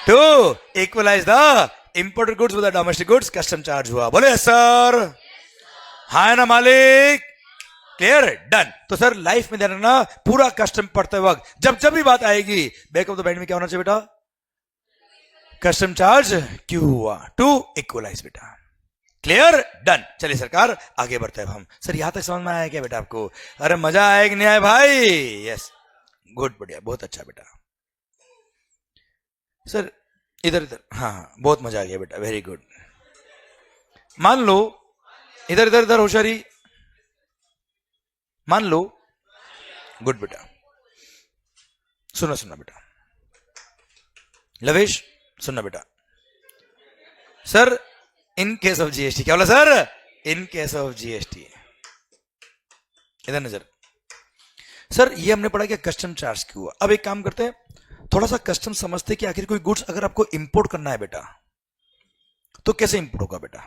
To equalise the imported goods with the domestic goods, custom charge हुआ। बोले सर, हाँ है ना मालिक? क्लियर? डन। तो सर लाइफ में ध्यान रखना, पूरा कस्टम पढ़ते वक्त जब जब भी बात आएगी, बैक ऑफ द माइंड में क्या होना चाहिए बेटा? कस्टम चार्ज क्यों हुआ? टू इक्वलाइज बेटा। क्लियर? डन। चलिए सरकार आगे बढ़ते हैं हम। सर यहां तक समझ में आया क्या बेटा आपको? अरे मजा आया कि नहीं आया भाई? यस, गुड, बढ़िया, बहुत अच्छा बेटा। सर इधर इधर, हाँ बहुत मजा आ गया बेटा, वेरी गुड। मान लो इधर इधर इधर होशियारी, मान लो, गुड बेटा। सुनो सुनना बेटा, लवेश सुनना बेटा। Sir in case of GST, क्या बोला sir? In case of GST, इधर नजर। सर ये हमने पढ़ा कि कस्टम चार्ज क्यों हुआ। अब एक काम करते हैं, थोड़ा सा कस्टम समझते कि आखिर कोई गुड्स अगर आपको इंपोर्ट करना है बेटा तो कैसे इंपोर्ट होगा बेटा।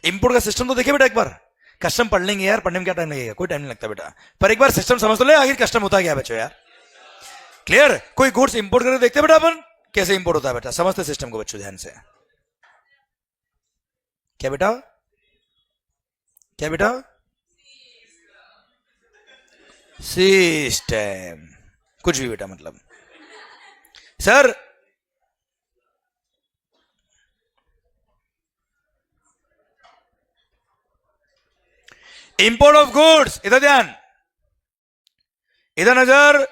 इंपोर्ट का सिस्टम तो देखिए बेटा एक बार, कस्टम पढ़ लेंगे यार, पढ़ने में क्या टाइम लगेगा, कोई टाइम नहीं लगता बेटा, पर एक बार सिस्टम समझ तो ले आखिर कस्टम होता क्या बच्चों यार। क्लियर? कोई गुड्स इंपोर्ट करके देखते बेटा अपन कैसे इंपोर्ट होता है बेटा, समझते सिस्टम को बच्चों ध्यान से। क्या बेटा, क्या बेटा? सिस्टम कुछ भी बेटा, मतलब सर इंपोर्ट ऑफ गुड्स, इधर ध्यान, इधर नजर,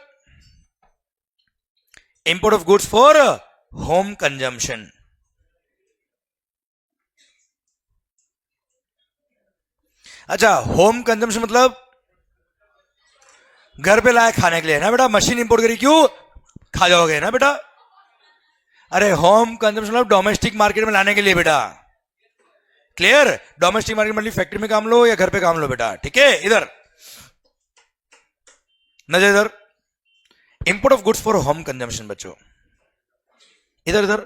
import of goods for home consumption. अच्छा, होम कंजम्पशन मतलब घर पे लाए खाने के लिए ना बेटा, मशीन इंपोर्ट करी क्यों, खा जाओगे ना बेटा। अरे होम कंजम्पशन मतलब डोमेस्टिक मार्केट में लाने के लिए बेटा। क्लियर? डोमेस्टिक मार्केट मतलब फैक्ट्री में काम लो या घर पे काम लो बेटा, ठीक है। इधर नजर, इधर import of goods for home consumption बच्चों, इधर इधर।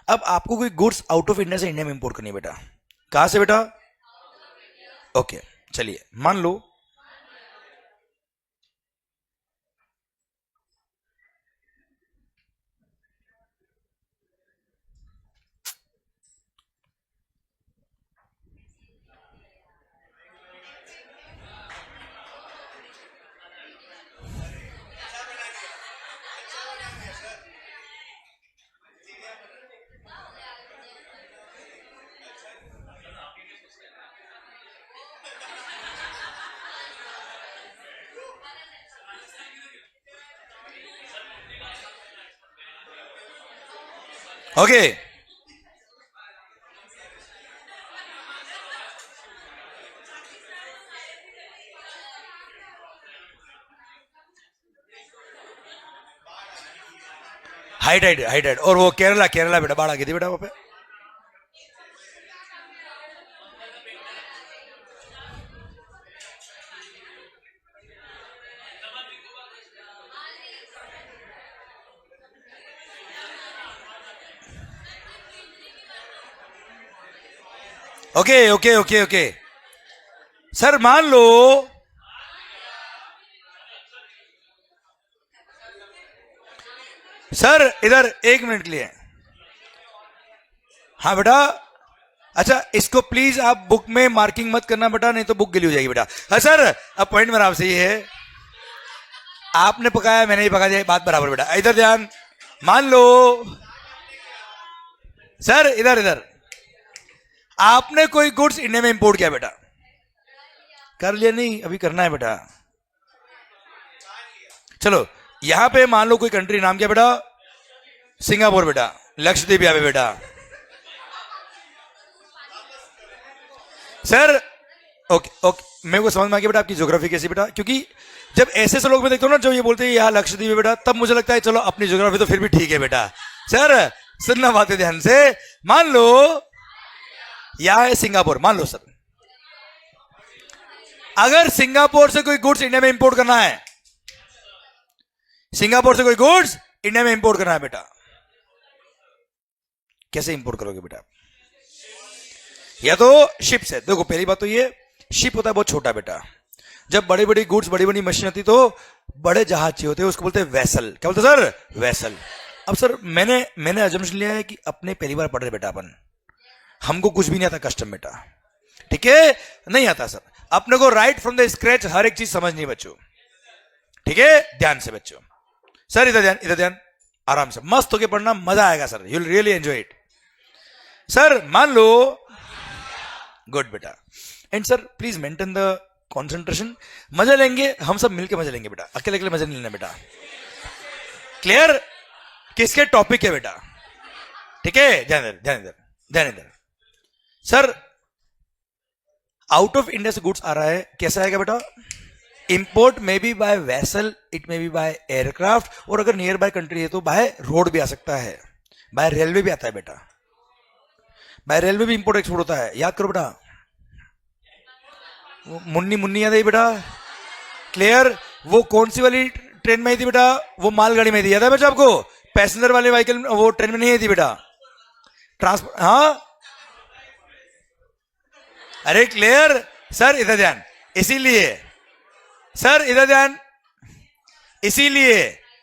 अब आपको कोई गुड्स आउट ऑफ इंडिया से इंडिया में इंपोर्ट करनी है बेटा, कहां से बेटा? ओके चलिए, मान लो okay height height height height, और वो केरला, केरला बेटा बाढ़ आ गई थी बेटा वहां पे। Okay okay okay okay sir, मान लो सर इधर एक मिनट के लिए, हाँ बेटा। अच्छा इसको प्लीज आप बुक में मार्किंग मत करना बेटा, नहीं तो बुक गिली हो जाएगी बेटा। हाँ सर, अब पॉइंट मेरा आपसे ये है, आपने पकाया मैंने ही पका दिया, बात बराबर बेटा। इधर ध्यान, मान लो सर, इधर इधर, आपने कोई गुड्स इंडिया में इंपोर्ट किया बेटा, कर लिया? नहीं, अभी करना है बेटा। चलो यहां पे मान लो कोई कंट्री, नाम क्या बेटा? सिंगापुर बेटा, लक्षद्वीप यहाँ पे बेटा। सर ओके ओके, मेरे को समझ में आ गया बेटा आपकी ज्योग्राफी कैसी बेटा, क्योंकि जब ऐसे से लोग मैं देखता हूँ ना जो ये बोलते हैं यहाँ लक्षद्वीप है बेटा, तब मुझे लगता है चलो अपनी ज्योग्राफी तो फिर भी ठीक है बेटा। सर सुनना बात है ध्यान से, मान लो यहां है सिंगापुर, मान लो सर, अगर सिंगापुर से कोई गुड्स इंडिया में इंपोर्ट करना है, सिंगापुर से कोई गुड्स इंडिया में इंपोर्ट करना है बेटा, कैसे इंपोर्ट करोगे बेटा? या तो शिप से। देखो पहली बात तो ये, शिप होता है बहुत छोटा बेटा, जब बड़ी बड़ी गुड्स, बड़ी बड़ी मशीन होती तो बड़े जहाज चाहिए होते हैं, उसको बोलते हैं वेसल। क्या बोलते हैं सर? वेसल। अब सर मैंने अजम्पशन लिया है कि अपने पहली बार पढ़ रहे बेटा अपन, हमको कुछ भी नहीं आता कस्टम बेटा, ठीक है? नहीं आता सर, अपने को राइट फ्रॉम द स्क्रैच हर एक चीज समझनी बच्चों, ठीक है? ध्यान से बच्चों, सर इधर ध्यान, इधर ध्यान, आराम से मस्त होके पढ़ना, मजा आएगा sir, you will really enjoy it. Sir मान लो, गुड बेटा, and sir please maintain the concentration, मजा लेंगे हम सब मिलके, मजा लेंगे बेटा, अकेले अकेले मजा नहीं लेना बेटा। क्लियर? किसके टॉपिक है बेटा, ठीक है? ध्यान इधर, ध्यान इधर, ध्यान इधर। सर आउट ऑफ इंडिया से गुड्स आ रहा है, कैसा आएगा बेटा? Import may be by vessel, it may be by aircraft, और अगर नियर बाय कंट्री है तो बाय रोड भी आ सकता है, बाय रेलवे भी आता है बेटा, बाय रेलवे भी इंपोर्ट एक्सपोर्ट होता है, याद करो बेटा। वो मुन्नी मुन्नी याद है बेटा? क्लियर? वो कौन सी वाली ट्रेन में आई थी बेटा? वो मालगाड़ी में थी, याद है बेटा आपको? पैसेंजर वाले व्हीकल वो ट्रेन में नहीं आई थी बेटा, ट्रांसपोर्ट। हाँ अरे क्लियर सर, इधर ध्यान। इसीलिए सर, इधर ध्यान। इसीलिए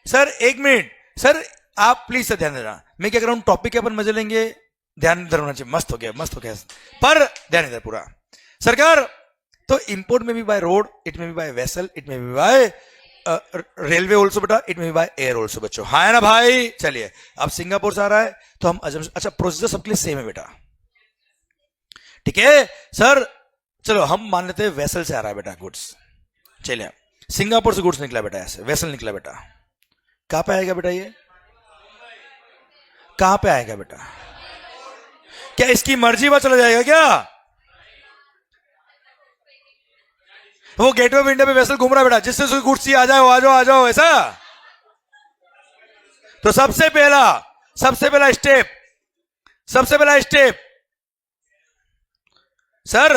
सर, एक मिनट सर, आप प्लीज सर ध्यान देना। मैं क्या कर रहा हूं, टॉपिक के अपन मजे लेंगे, ध्यान इधर होना चाहिए। मस्त हो गया, मस्त हो गया, पर ध्यान इधर पूरा। सरकार, तो इंपोर्ट में भी बाय रोड, इट में भी बाय वेसल, इट में भी बाय रेलवे ऑल्सो बेटा, इट में भी बाय एयर ऑल्सो बच्चों, हाँ है ना भाई। चलिए, अब सिंगापुर से आ रहा है तो हम अच्छा, प्रोसीजर सबके लिए सेम है बेटा, ठीक है सर। चलो हम मान लेते हैं वेसल से आ रहा है बेटा गुड्स। चलिए, सिंगापुर से गुड्स निकला बेटा, ऐसे वेसल निकला बेटा, कहां पे आएगा बेटा ये, कहां पे आएगा बेटा? क्या इसकी मर्जी पर चला जाएगा क्या? वो गेटवे ऑफ इंडिया पे वेसल घूम रहा है बेटा, जिससे उसकी गुड्स आ जाओ आ जाओ आ जाओ, ऐसा। तो सबसे पहला step sir,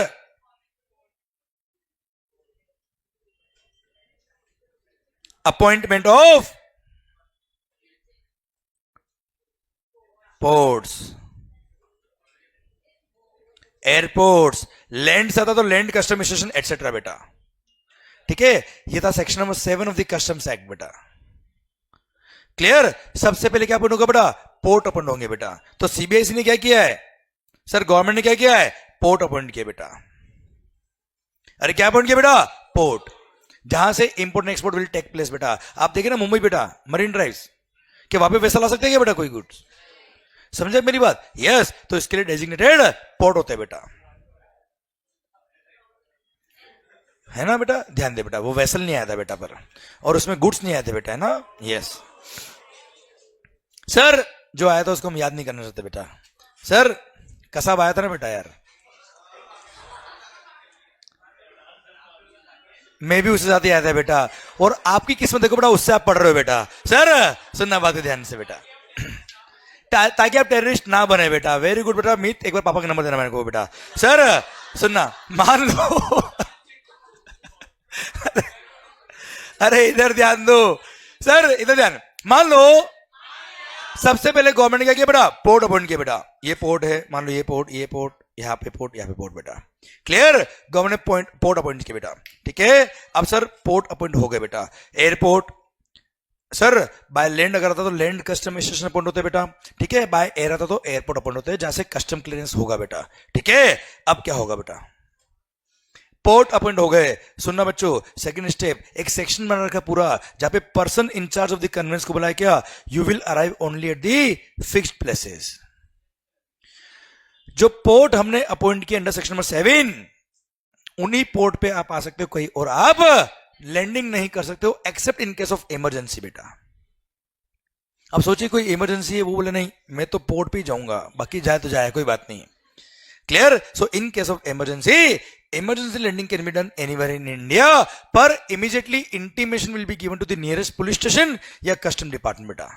appointment of ports, airports, land से आता तो लैंड कस्टम स्टेशन एटसेट्रा बेटा, ठीक है। ये था section number 7 of the customs act बेटा, क्लियर। सबसे पहले क्या अपॉइंट होगा बेटा, पोर्ट अपॉइंट होंगे बेटा। तो सीबीआईसी ने क्या किया है सर, गवर्नमेंट ने क्या किया है, पोर्ट अपॉइंट किया बेटा। अरे क्या अपॉइंट किया बेटा, पोर्ट, जहां से import and export will take place बेटा। आप देखे ना मुंबई बेटा, मरीन ड्राइव्स, क्या वहां पे वेसल आ सकते हैं क्या बेटा कोई गुड्स? समझे मेरी बात? यस, तो इसके लिए डेजिग्नेटेड पोर्ट होते हैं बेटा, है ना बेटा। ध्यान दे बेटा, वो वेसल नहीं आया था बेटा पर, और उसमें गुड्स नहीं आए थे बेटा, है ना। यस सर, जो आया था उसको हम याद नहीं करना चाहते बेटा। सर, कसाब आया था ना बेटा यार, मैं भी उसके साथ ही आया था बेटा, और आपकी किस्मत देखो बेटा, उससे आप पढ़ रहे हो बेटा। सर सुनना बात है ध्यान से बेटा, ताकि आप टेररिस्ट ना बने बेटा। वेरी गुड बेटा। मीत, एक बार पापा का नंबर देना मेरे को बेटा। सर सुनना, मान लो अरे इधर ध्यान दो सर, इधर ध्यान। मान लो सबसे पहले गवर्नमेंट ने क्या किया बेटा, पोर्ट अपॉइंट किया बेटा। ये पोर्ट है, मान लो ये पोर्ट, यहाँ पे पोर्ट, यहाँ पे पोर्ट बेटा, क्लियर। गवर्नमेंट ने पोर्ट अपॉइंट किया बेटा, ठीक है। अब सर पोर्ट अपॉइंट हो गए बेटा। एयरपोर्ट सर, बाय लैंड अगर आता तो लैंड कस्टम स्टेशन अपॉइंट होते बेटा, ठीक है। बाय एयर आता तो एयरपोर्ट अपॉइंट होते हैं, जहां से कस्टम क्लियरेंस होगा बेटा, ठीक है। अब क्या होगा बेटा, पोर्ट अपॉइंट हो गए। सुनना बच्चों, सेकंड स्टेप, एक सेक्शन बना रखा पूरा, जहां पे person incharge of the conveyance को बुलाया क्या, you will arrive only at the fixed places. जो पोर्ट हमने अपॉइंट किया अंडर सेक्शन नंबर 7, उन्हीं पोर्ट पे आप आ सकते हो, कहीं और आप लैंडिंग नहीं कर सकते हो, accept in case of emergency बेटा। अब सोचिए कोई इमरजेंसी है, वो बोले नहीं मैं तो पोर्ट पे ही जाऊंगा, बाकी जाए तो जाए, कोई बात नहीं, clear. So in case of emergency landing can be done anywhere in India, पर immediately intimation will be given to the nearest police station या कस्टम डिपार्टमेंट बेटा।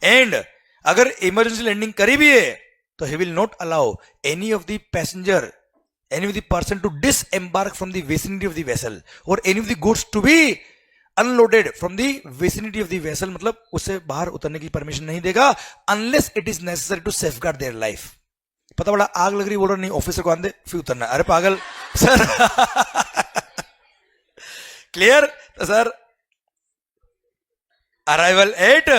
एंड अगर इमरजेंसी लैंडिंग करी भी है तो he will not allow any of the passenger, any of the person to disembark from the vicinity of the vessel, or any of the goods to be unloaded from the vicinity of the vessel, मतलब उससे बाहर उतरने की permission नहीं देगा, unless it is necessary to safeguard their life। पता पड़ा आग लग रही, बोल रहा नहीं ऑफिसर को आंदे फिर उतरना, अरे पागल सर क्लियर। तो sir arrival at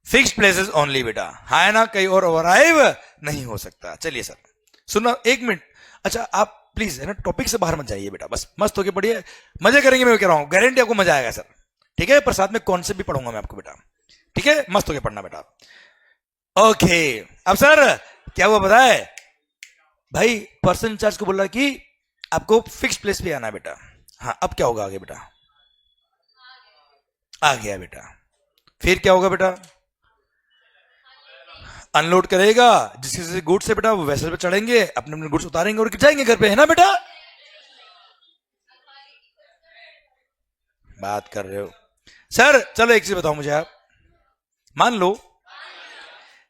fixed places only बेटा, है ना, कहीं और अराइव नहीं हो सकता। चलिए सर सुनो एक मिनट, अच्छा आप प्लीज है ना टॉपिक से बाहर मत जाइए बेटा, बस मस्त होके पढ़िए, मजे करेंगे, मैं कह रहा हूं गारंटी आपको मजा आएगा सर, ठीक है। पर साथ में कॉन्सेप्ट भी पढ़ूंगा मैं आपको बेटा, ठीक है, मस्त होके पढ़ना बेटा। ओके, अब सर क्या हुआ पता है भाई, पर्सन इंचार्ज को बोल रहा कि आपको फिक्स प्लेस पे आना है बेटा। हाँ, अब क्या होगा आगे बेटा, आ गया बेटा, फिर क्या होगा बेटा, अनलोड करेगा, जिस किसी गुड्स है बेटा वो वेसल पे चढ़ेंगे, अपने अपने गुड्स उतारेंगे और जाएंगे घर पे, है ना बेटा। बात कर रहे हो सर। चलो एक चीज बताओ मुझे आप, मान लो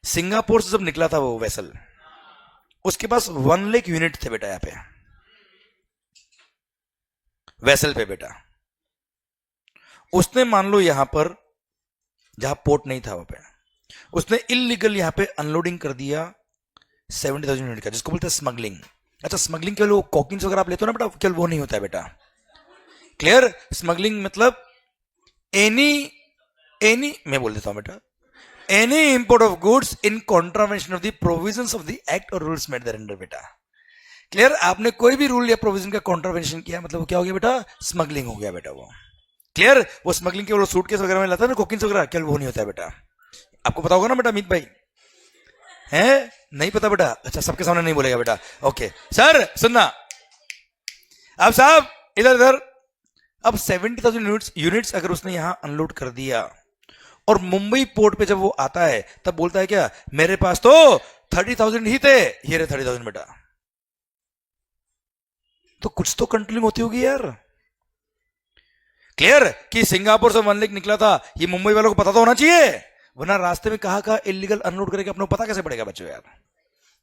सिंगापुर से जब निकला था वो वेसल, उसके पास 1 लाख यूनिट थे बेटा यहाँ पे वेसल पे बेटा। उसने मान लो यहां पर जहां पोर्ट नहीं था वहां पे उसने इलीगल यहां पे अनलोडिंग कर दिया 70,000 यूनिट का, जिसको बोलते हैं स्मगलिंग। अच्छा, स्मगलिंग केवल वो कॉकिंग्स वगैरह आप लेते हो ना बेटा, केवल वो नहीं होता है बेटा। क्लियर? स्मगलिंग मतलब एनी एनी, मैं बोल देता हूं बेटा, any import of goods in contravention of the provisions of the act और रूल्स मेड देयर अंडर बेटा। क्लियर? आपने कोई भी रूल या प्रोविजन का कॉन्ट्रावेंशन किया मतलब वो क्या हो गया बेटा? स्मगलिंग हो गया बेटा वो। क्लियर? वो स्मगलिंग केवल सूटकेस वगैरह में लाता है ना, कोकिंग्स वगैरह, केवल वो नहीं होता है बेटा। आपको पता होगा ना बेटा अमित भाई? है नहीं पता बेटा? अच्छा, सबके सामने नहीं बोलेगा बेटा, ओके। सर सुनना, अब साहब इधर इधर, अब 70,000 यूनिट्स अगर उसने यहां अनलोड कर दिया और मुंबई पोर्ट पे जब वो आता है तब बोलता है क्या, मेरे पास तो 30,000 ही थे, ये रहे 30,000 बेटा। तो कुछ तो कंट्रोलिंग होती होगी यार। क्लियर? कि सिंगापुर से 1 लाख निकला था, ये मुंबई वालों को पता तो होना चाहिए, वरना रास्ते में कहा इलीगल अनलोड करेगा, अपने को पता कैसे पड़ेगा बच्चों यार।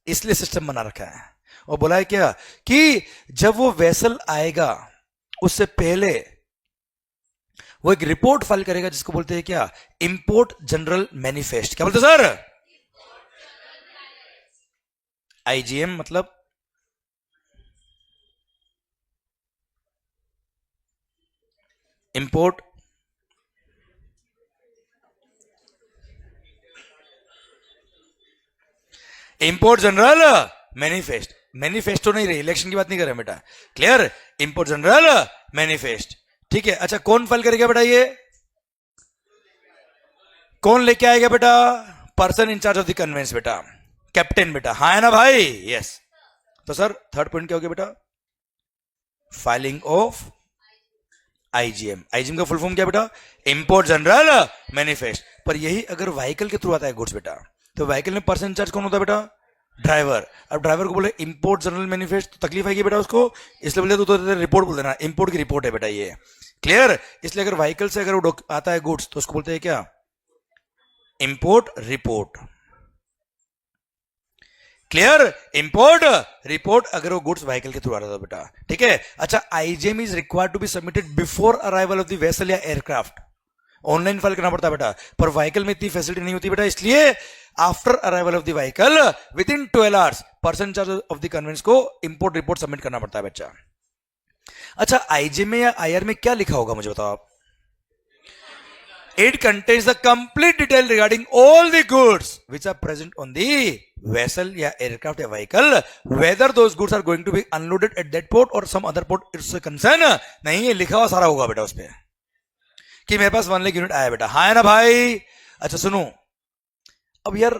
इसलिए सिस्टम बना रखा है। और बोला है क्या कि जब वो वेसल आएगा उससे पहले वो एक रिपोर्ट फाइल करेगा, जिसको बोलते हैं क्या, इंपोर्ट जनरल मैनिफेस्ट। क्या बोलते सर? आईजीएम मतलब इंपोर्ट जनरल मैनिफेस्ट। मैनिफेस्टो नहीं रही, इलेक्शन की बात नहीं कर रहे बेटा। क्लियर? इंपोर्ट जनरल मैनिफेस्ट, ठीक है। अच्छा, कौन फाइल करेगा बेटा ये? कौन लेके आएगा बेटा? Person incharge of the conveyance बेटा, कैप्टन बेटा। हाँ है ना भाई? यस। तो सर थर्ड पॉइंट क्या हो गया बेटा? Filing of IgM. आईजीएम का फुल फॉर्म क्या बेटा? Import general manifest. पर यही अगर व्हीकल के थ्रू आता है गुड्स बेटा, तो व्हीकल में पर्सन इंचार्ज कौन होता है बेटा? ड्राइवर। अब ड्राइवर को बोले इंपोर्ट जनरल मैनिफेस्ट, तो तकलीफ आएगी बेटा उसको, इसलिए बोले तो रिपोर्ट बोल देना, इंपोर्ट की रिपोर्ट है बेटा ये। क्लियर? इसलिए अगर व्हीकल से अगर वो आता है गुड्स तो उसको बोलते हैं क्या? Import report. Clear? Import report अगर वो गुड्स व्हीकल के थ्रू आ रहा था बेटा, ठीक है। अच्छा, IGM is required to be submitted before arrival of the vessel या एयरक्राफ्ट। ऑनलाइन फाइल करना पड़ता है बेटा, पर व्हीकल में इतनी फैसिलिटी नहीं होती बेटा, इसलिए after arrival of the vehicle with in 12 hours person charge of the conveyance को इंपोर्ट रिपोर्ट सबमिट करना पड़ता है बच्चा। अच्छा, आईजीएम में या आईआर में क्या लिखा होगा मुझे बताओ आप? It contains the complete detail regarding all the goods which are present on the vessel या aircraft या vehicle, whether those goods are going to be unloaded at that port or some other port, it's a concern नहीं है, लिखा हुआ सारा होगा बेटा उस पे कि मेरे पास 1 लाख यूनिट आया बेटा। हाँ है ना भाई? अच्छा सुनो, अब यार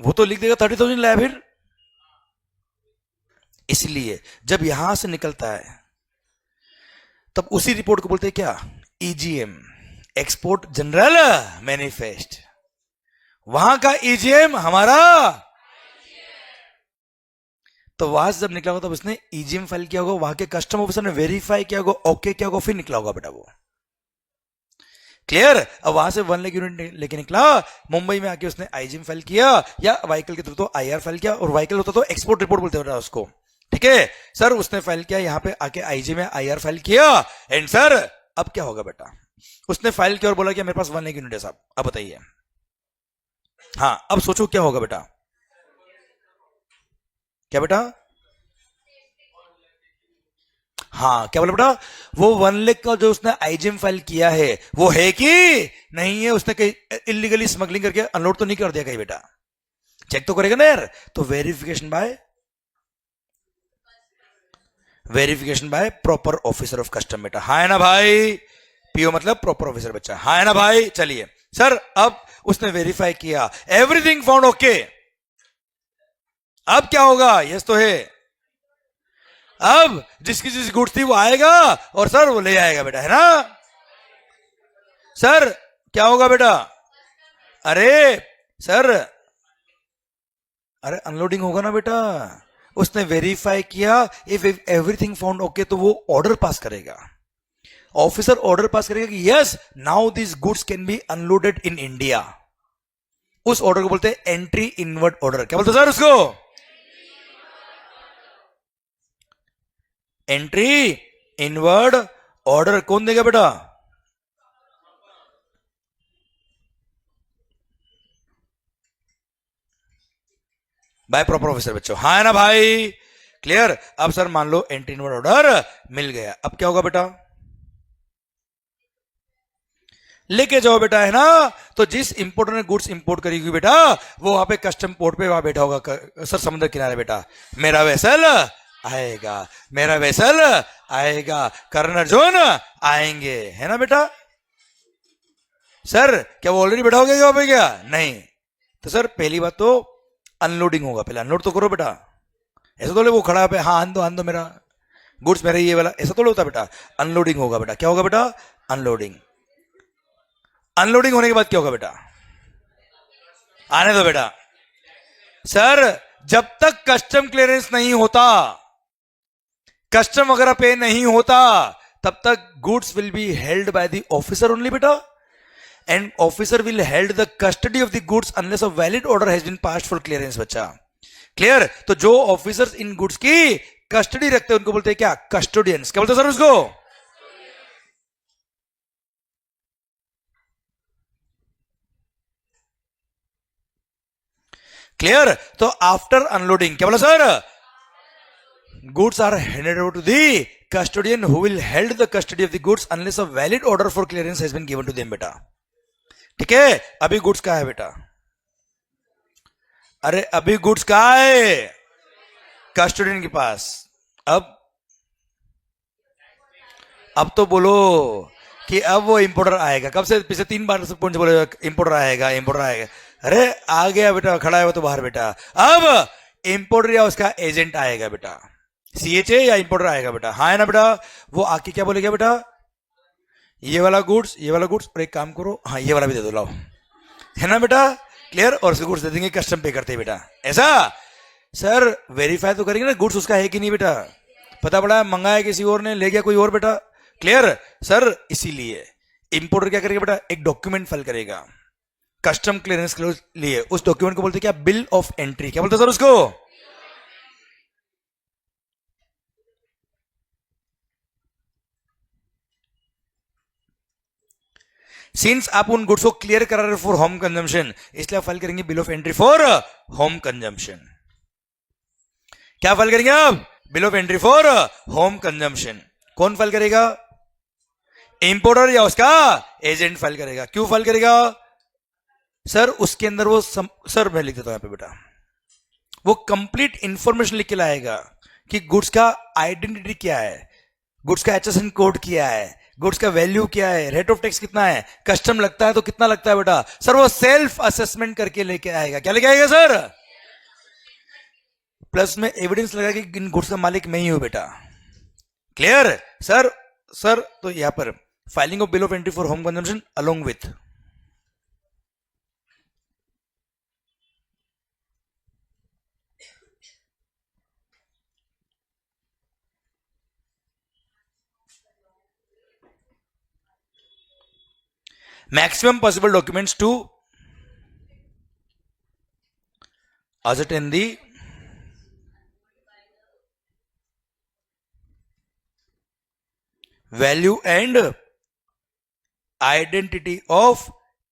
वो तो लिख देगा 30,000 लाया फिर, इसलिए जब यहां से निकलता है तब उसी रिपोर्ट को बोलते हैं क्या? EGM, export general manifest. वहां का ईजीएम हमारा, तो वहां से जब निकला होगा तब उसने ईजीएम फाइल किया होगा, वहां के कस्टम ऑफिसर ने वेरीफाई किया होगा, ओके किया होगा, फिर निकला होगा बेटा वो। क्लियर? अब वहां से 1 लाख यूनिट लेके निकला, मुंबई में आके उसने आईजीएम फाइल किया या व्हीकल के थ्रू तो आईआर फाइल किया, और व्हीकल होता तो एक्सपोर्ट रिपोर्ट बोलते हैं उसको, ठीक है सर। उसने फाइल किया यहां पे आके आईजीएम में, आईआर फाइल किया, एंड सर अब क्या होगा बेटा? उसने फाइल किया और बोला कि मेरे पास 1 लाख यूनिट है साहब, अब बताइए। हाँ, अब सोचो क्या होगा बेटा? क्या बेटा? हाँ, क्या बोला बेटा? वो 1 लाख का जो उसने आईजीएम फाइल किया है वो है कि नहीं है? उसने कहीं इलीगली स्मगलिंग करके अनलोड तो नहीं कर दिया कहीं बेटा? चेक तो करेगा ना यार। तो verification by proper officer of custom बेटा। हाँ है ना भाई? पीओ मतलब प्रॉपर ऑफिसर बच्चा। हाँ है ना भाई? चलिए सर, अब उसने वेरीफाई किया, एवरीथिंग फाउंड ओके। अब क्या होगा? यस तो है। अब जिसकी जिस गुड्स थी वो आएगा और सर वो ले आएगा बेटा, है ना सर? क्या होगा बेटा? अरे सर, अरे अनलोडिंग होगा ना बेटा। उसने वेरीफाई किया, इफ एवरीथिंग फाउंड ओके तो वो ऑर्डर पास करेगा, ऑफिसर ऑर्डर पास करेगा कि yes now this goods can be unloaded in India. उस ऑर्डर को बोलते हैं एंट्री इनवर्ड ऑर्डर। क्या बोलते हैं सर उसको? Entry inward order. कौन देगा बेटा? बाय प्रॉपर ऑफिसर बच्चों, हाँ है ना भाई, क्लियर। अब सर मान लो एंट्री इनवर्ड ऑर्डर मिल गया, अब क्या होगा बेटा, लेके जाओ बेटा, है ना। तो जिस इंपोर्टर ने गुड्स इंपोर्ट करी हुई बेटा, वो वहां पे कस्टम पोर्ट पे वहां बैठा होगा, सर समुद्र किनारे बेटा, मेरा वेसल आएगा, मेरा वेसल आएगा, कर्ण अर्जुन आएंगे, है ना बेटा। सर क्या वो ऑलरेडी बैठा हो गया वहां पे, क्या नहीं। तो सर पहली बात तो अनलोडिंग होगा, पहले अनलोड तो करो बेटा, ऐसा तो वो खड़ा पे, हाँ आन दो मेरा गुड्स मेरा ये वाला, ऐसा तो होता बेटा। अनलोडिंग होगा बेटा, क्या होगा बेटा, अनलोडिंग। अनलोडिंग होने के बाद क्या होगा बेटा, आने दो बेटा। सर जब तक कस्टम क्लियरेंस नहीं होता, कस्टम वगैरह पे नहीं होता, तब तक goods will be held by the officer only बेटा, and officer will held the custody of the goods unless a valid order has been passed for clearance बच्चा, क्लियर। तो जो ऑफिसर्स इन गुड्स की कस्टडी रखते हैं उनको बोलते हैं क्या, कस्टोडियंस। क्या बोलते हैं सर उसको, क्लियर। तो आफ्टर अनलोडिंग क्या बोला sir, goods are handed over to the custodian who will held the custody of the goods unless a valid order for clearance has been given to them बेटा, ठीक है। अभी goods कहां है बेटा, अरे अभी गुड्स कहां है, कस्टोडियन के पास। अब तो बोलो कि अब वो इंपोर्टर आएगा, कब से पिछले 3 बार से बोले इंपोर्टर आएगा इंपोर्टर आएगा, अरे आ गया बेटा, खड़ा है वो तो बाहर बेटा। अब इंपोर्टर या उसका एजेंट आएगा बेटा, सीएचए या इंपोर्टर आएगा बेटा, हाँ है ना बेटा। वो आके क्या बोलेगा बेटा, ये वाला गुड्स और एक काम करो, हाँ ये वाला भी दे दो लाओ, है ना बेटा, क्लियर। और उसके गुड्स दे देंगे, कस्टम पे करते हैं बेटा, ऐसा। सर वेरीफाई तो करेंगे ना गुड्स उसका है कि नहीं बेटा, पता पड़ा मंगाया किसी और ने, ले गया कोई और बेटा, क्लियर। सर इसीलिए इंपोर्टर क्या करेगा बेटा, एक डॉक्यूमेंट फाइल करेगा कस्टम क्लियरेंस के लिए, उस डॉक्यूमेंट को बोलते हैं क्या, बिल ऑफ एंट्री। क्या बोलते हैं सर उसको, सिंस आप उन गुड्स को क्लियर करा रहे फॉर होम कंजम्पशन, इसलिए आप फाइल करेंगे bill of entry for home consumption. क्या फाइल करेंगे आप, bill of entry for home consumption. कौन फाइल करेगा, इंपोर्टर या उसका एजेंट फाइल करेगा। क्यों फाइल करेगा सर, उसके अंदर वो सर मैं लिख देता हूं यहाँ पे बेटा, वो कंप्लीट इंफॉर्मेशन लिख के लाएगा कि गुड्स का आइडेंटिटी क्या है, गुड्स का एचएसएन कोड क्या है, गुड्स का वैल्यू क्या है, रेट ऑफ टैक्स कितना है, कस्टम लगता है तो कितना लगता है बेटा। सर वो सेल्फ असेसमेंट करके लेके आएगा। क्या लेके आएगा सर, प्लस में एविडेंस लगा कि इन गुड्स का मालिक मैं ही हूं बेटा, क्लियर। सर तो यहां पर filing of bill of entry for home consumption along with maximum possible documents to ascertain the value and identity of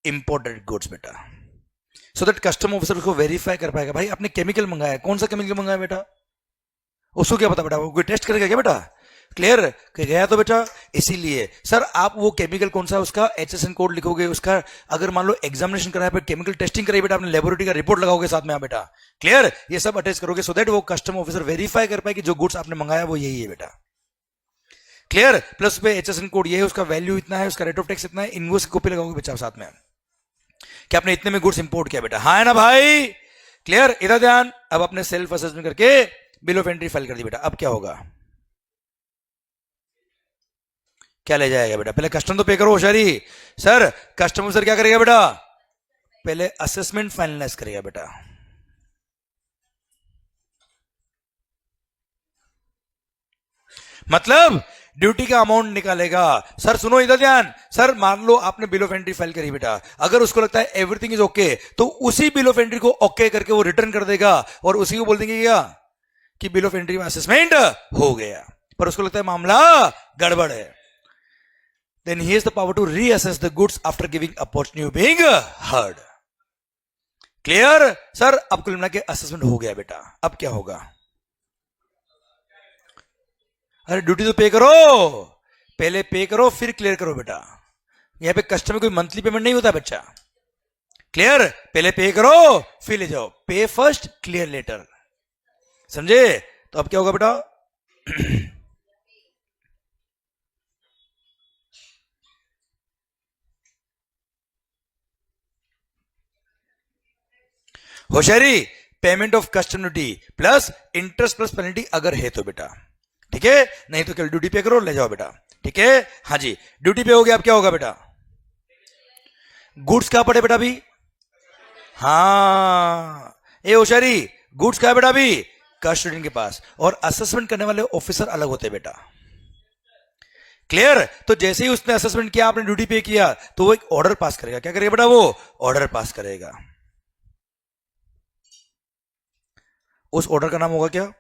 imported goods बेटा, so that कस्टम ऑफिसर उसको वेरीफाई कर पाएगा, भाई आपने केमिकल मंगाया, कौन सा केमिकल मंगाया बेटा, उसको क्या पता बेटा, वो कोई टेस्ट करेगा क्या बेटा, क्लियर गया तो बेटा। इसीलिए सर आप वो केमिकल कौन सा, उसका एचएसएन कोड लिखोगे, उसका अगर मान लो एग्जामिनेशन कराया पे केमिकल टेस्टिंग कराई बेटा, आपने लेबोरेटरी का रिपोर्ट लगाओगे साथ में बेटा, क्लियर। ये सब अटैच करोगे सो दैट वो कस्टम ऑफिसर वेरीफाई कर पाए कि जो गुड्स आपने मंगाया वो यही है बेटा, क्लियर। प्लस पे एचएसएन कोड ये है, उसका वैल्यू इतना है, उसका रेट ऑफ टैक्स इतना है, इनवॉइस की कॉपी लगाओगे बच्चा साथ में कि आपने इतने में गुड्स इंपोर्ट किया बेटा, हाँ है ना भाई, क्लियर। इधर ध्यान, अब आपने सेल्फ असेसमेंट करके बिल ऑफ एंट्री फाइल कर दी बेटा। अब क्या होगा, क्या ले जाएगा बेटा, पहले कस्टम तो पे करो होशियारी। सर कस्टम ऑफिसर क्या करेगा बेटा, पहले असेसमेंट फाइनलाइज करेगा बेटा, मतलब ड्यूटी का अमाउंट निकालेगा। सर सुनो इधर ध्यान, सर मान लो आपने बिल ऑफ एंट्री फाइल करी बेटा, अगर उसको लगता है एवरीथिंग इज ओके, तो उसी बिल ऑफ एंट्री को ओके करके वो रिटर्न कर देगा और उसी को बोल देंगे क्या कि बिल ऑफ एंट्री में असेसमेंट हो गया, पर उसको लगता है मामला गड़बड़ है, then he has the power to reassess the goods after giving opportunity of being heard. Clear sir? अब कुल मिला के असेसमेंट हो गया बेटा, अब क्या होगा? अरे ड्यूटी तो पे करो, पहले पे करो फिर क्लियर करो बेटा। यहां पे कस्टमर कोई मंथली पेमेंट नहीं होता बच्चा। क्लियर? पहले पे करो फिर ले जाओ, पे फर्स्ट क्लियर लेटर, समझे? तो अब क्या होगा बेटा? होशियारी, payment of custom duty plus interest plus penalty अगर है तो बेटा, ठीक है? नहीं तो केवल ड्यूटी पे करो ले जाओ बेटा, ठीक है? हाँ जी, ड्यूटी पे हो गया, अब क्या होगा बेटा? गुड्स कहां पड़े बेटा अभी? हाँ, ये होशियारी, गुड्स कहां है बेटा अभी? कस्टोडियन के पास, और असेसमेंट करने वाले ऑफिसर अलग होते हैं बेटा। क्लियर? तो जैसे ही उसने असेसमेंट किया, आपने ड्यूटी पे किया, तो वो एक ऑर्डर पास करेगा। क्या करेगा बेटा? वो ऑर्डर पास करेगा। उस ऑर्डर का नाम होगा क्या?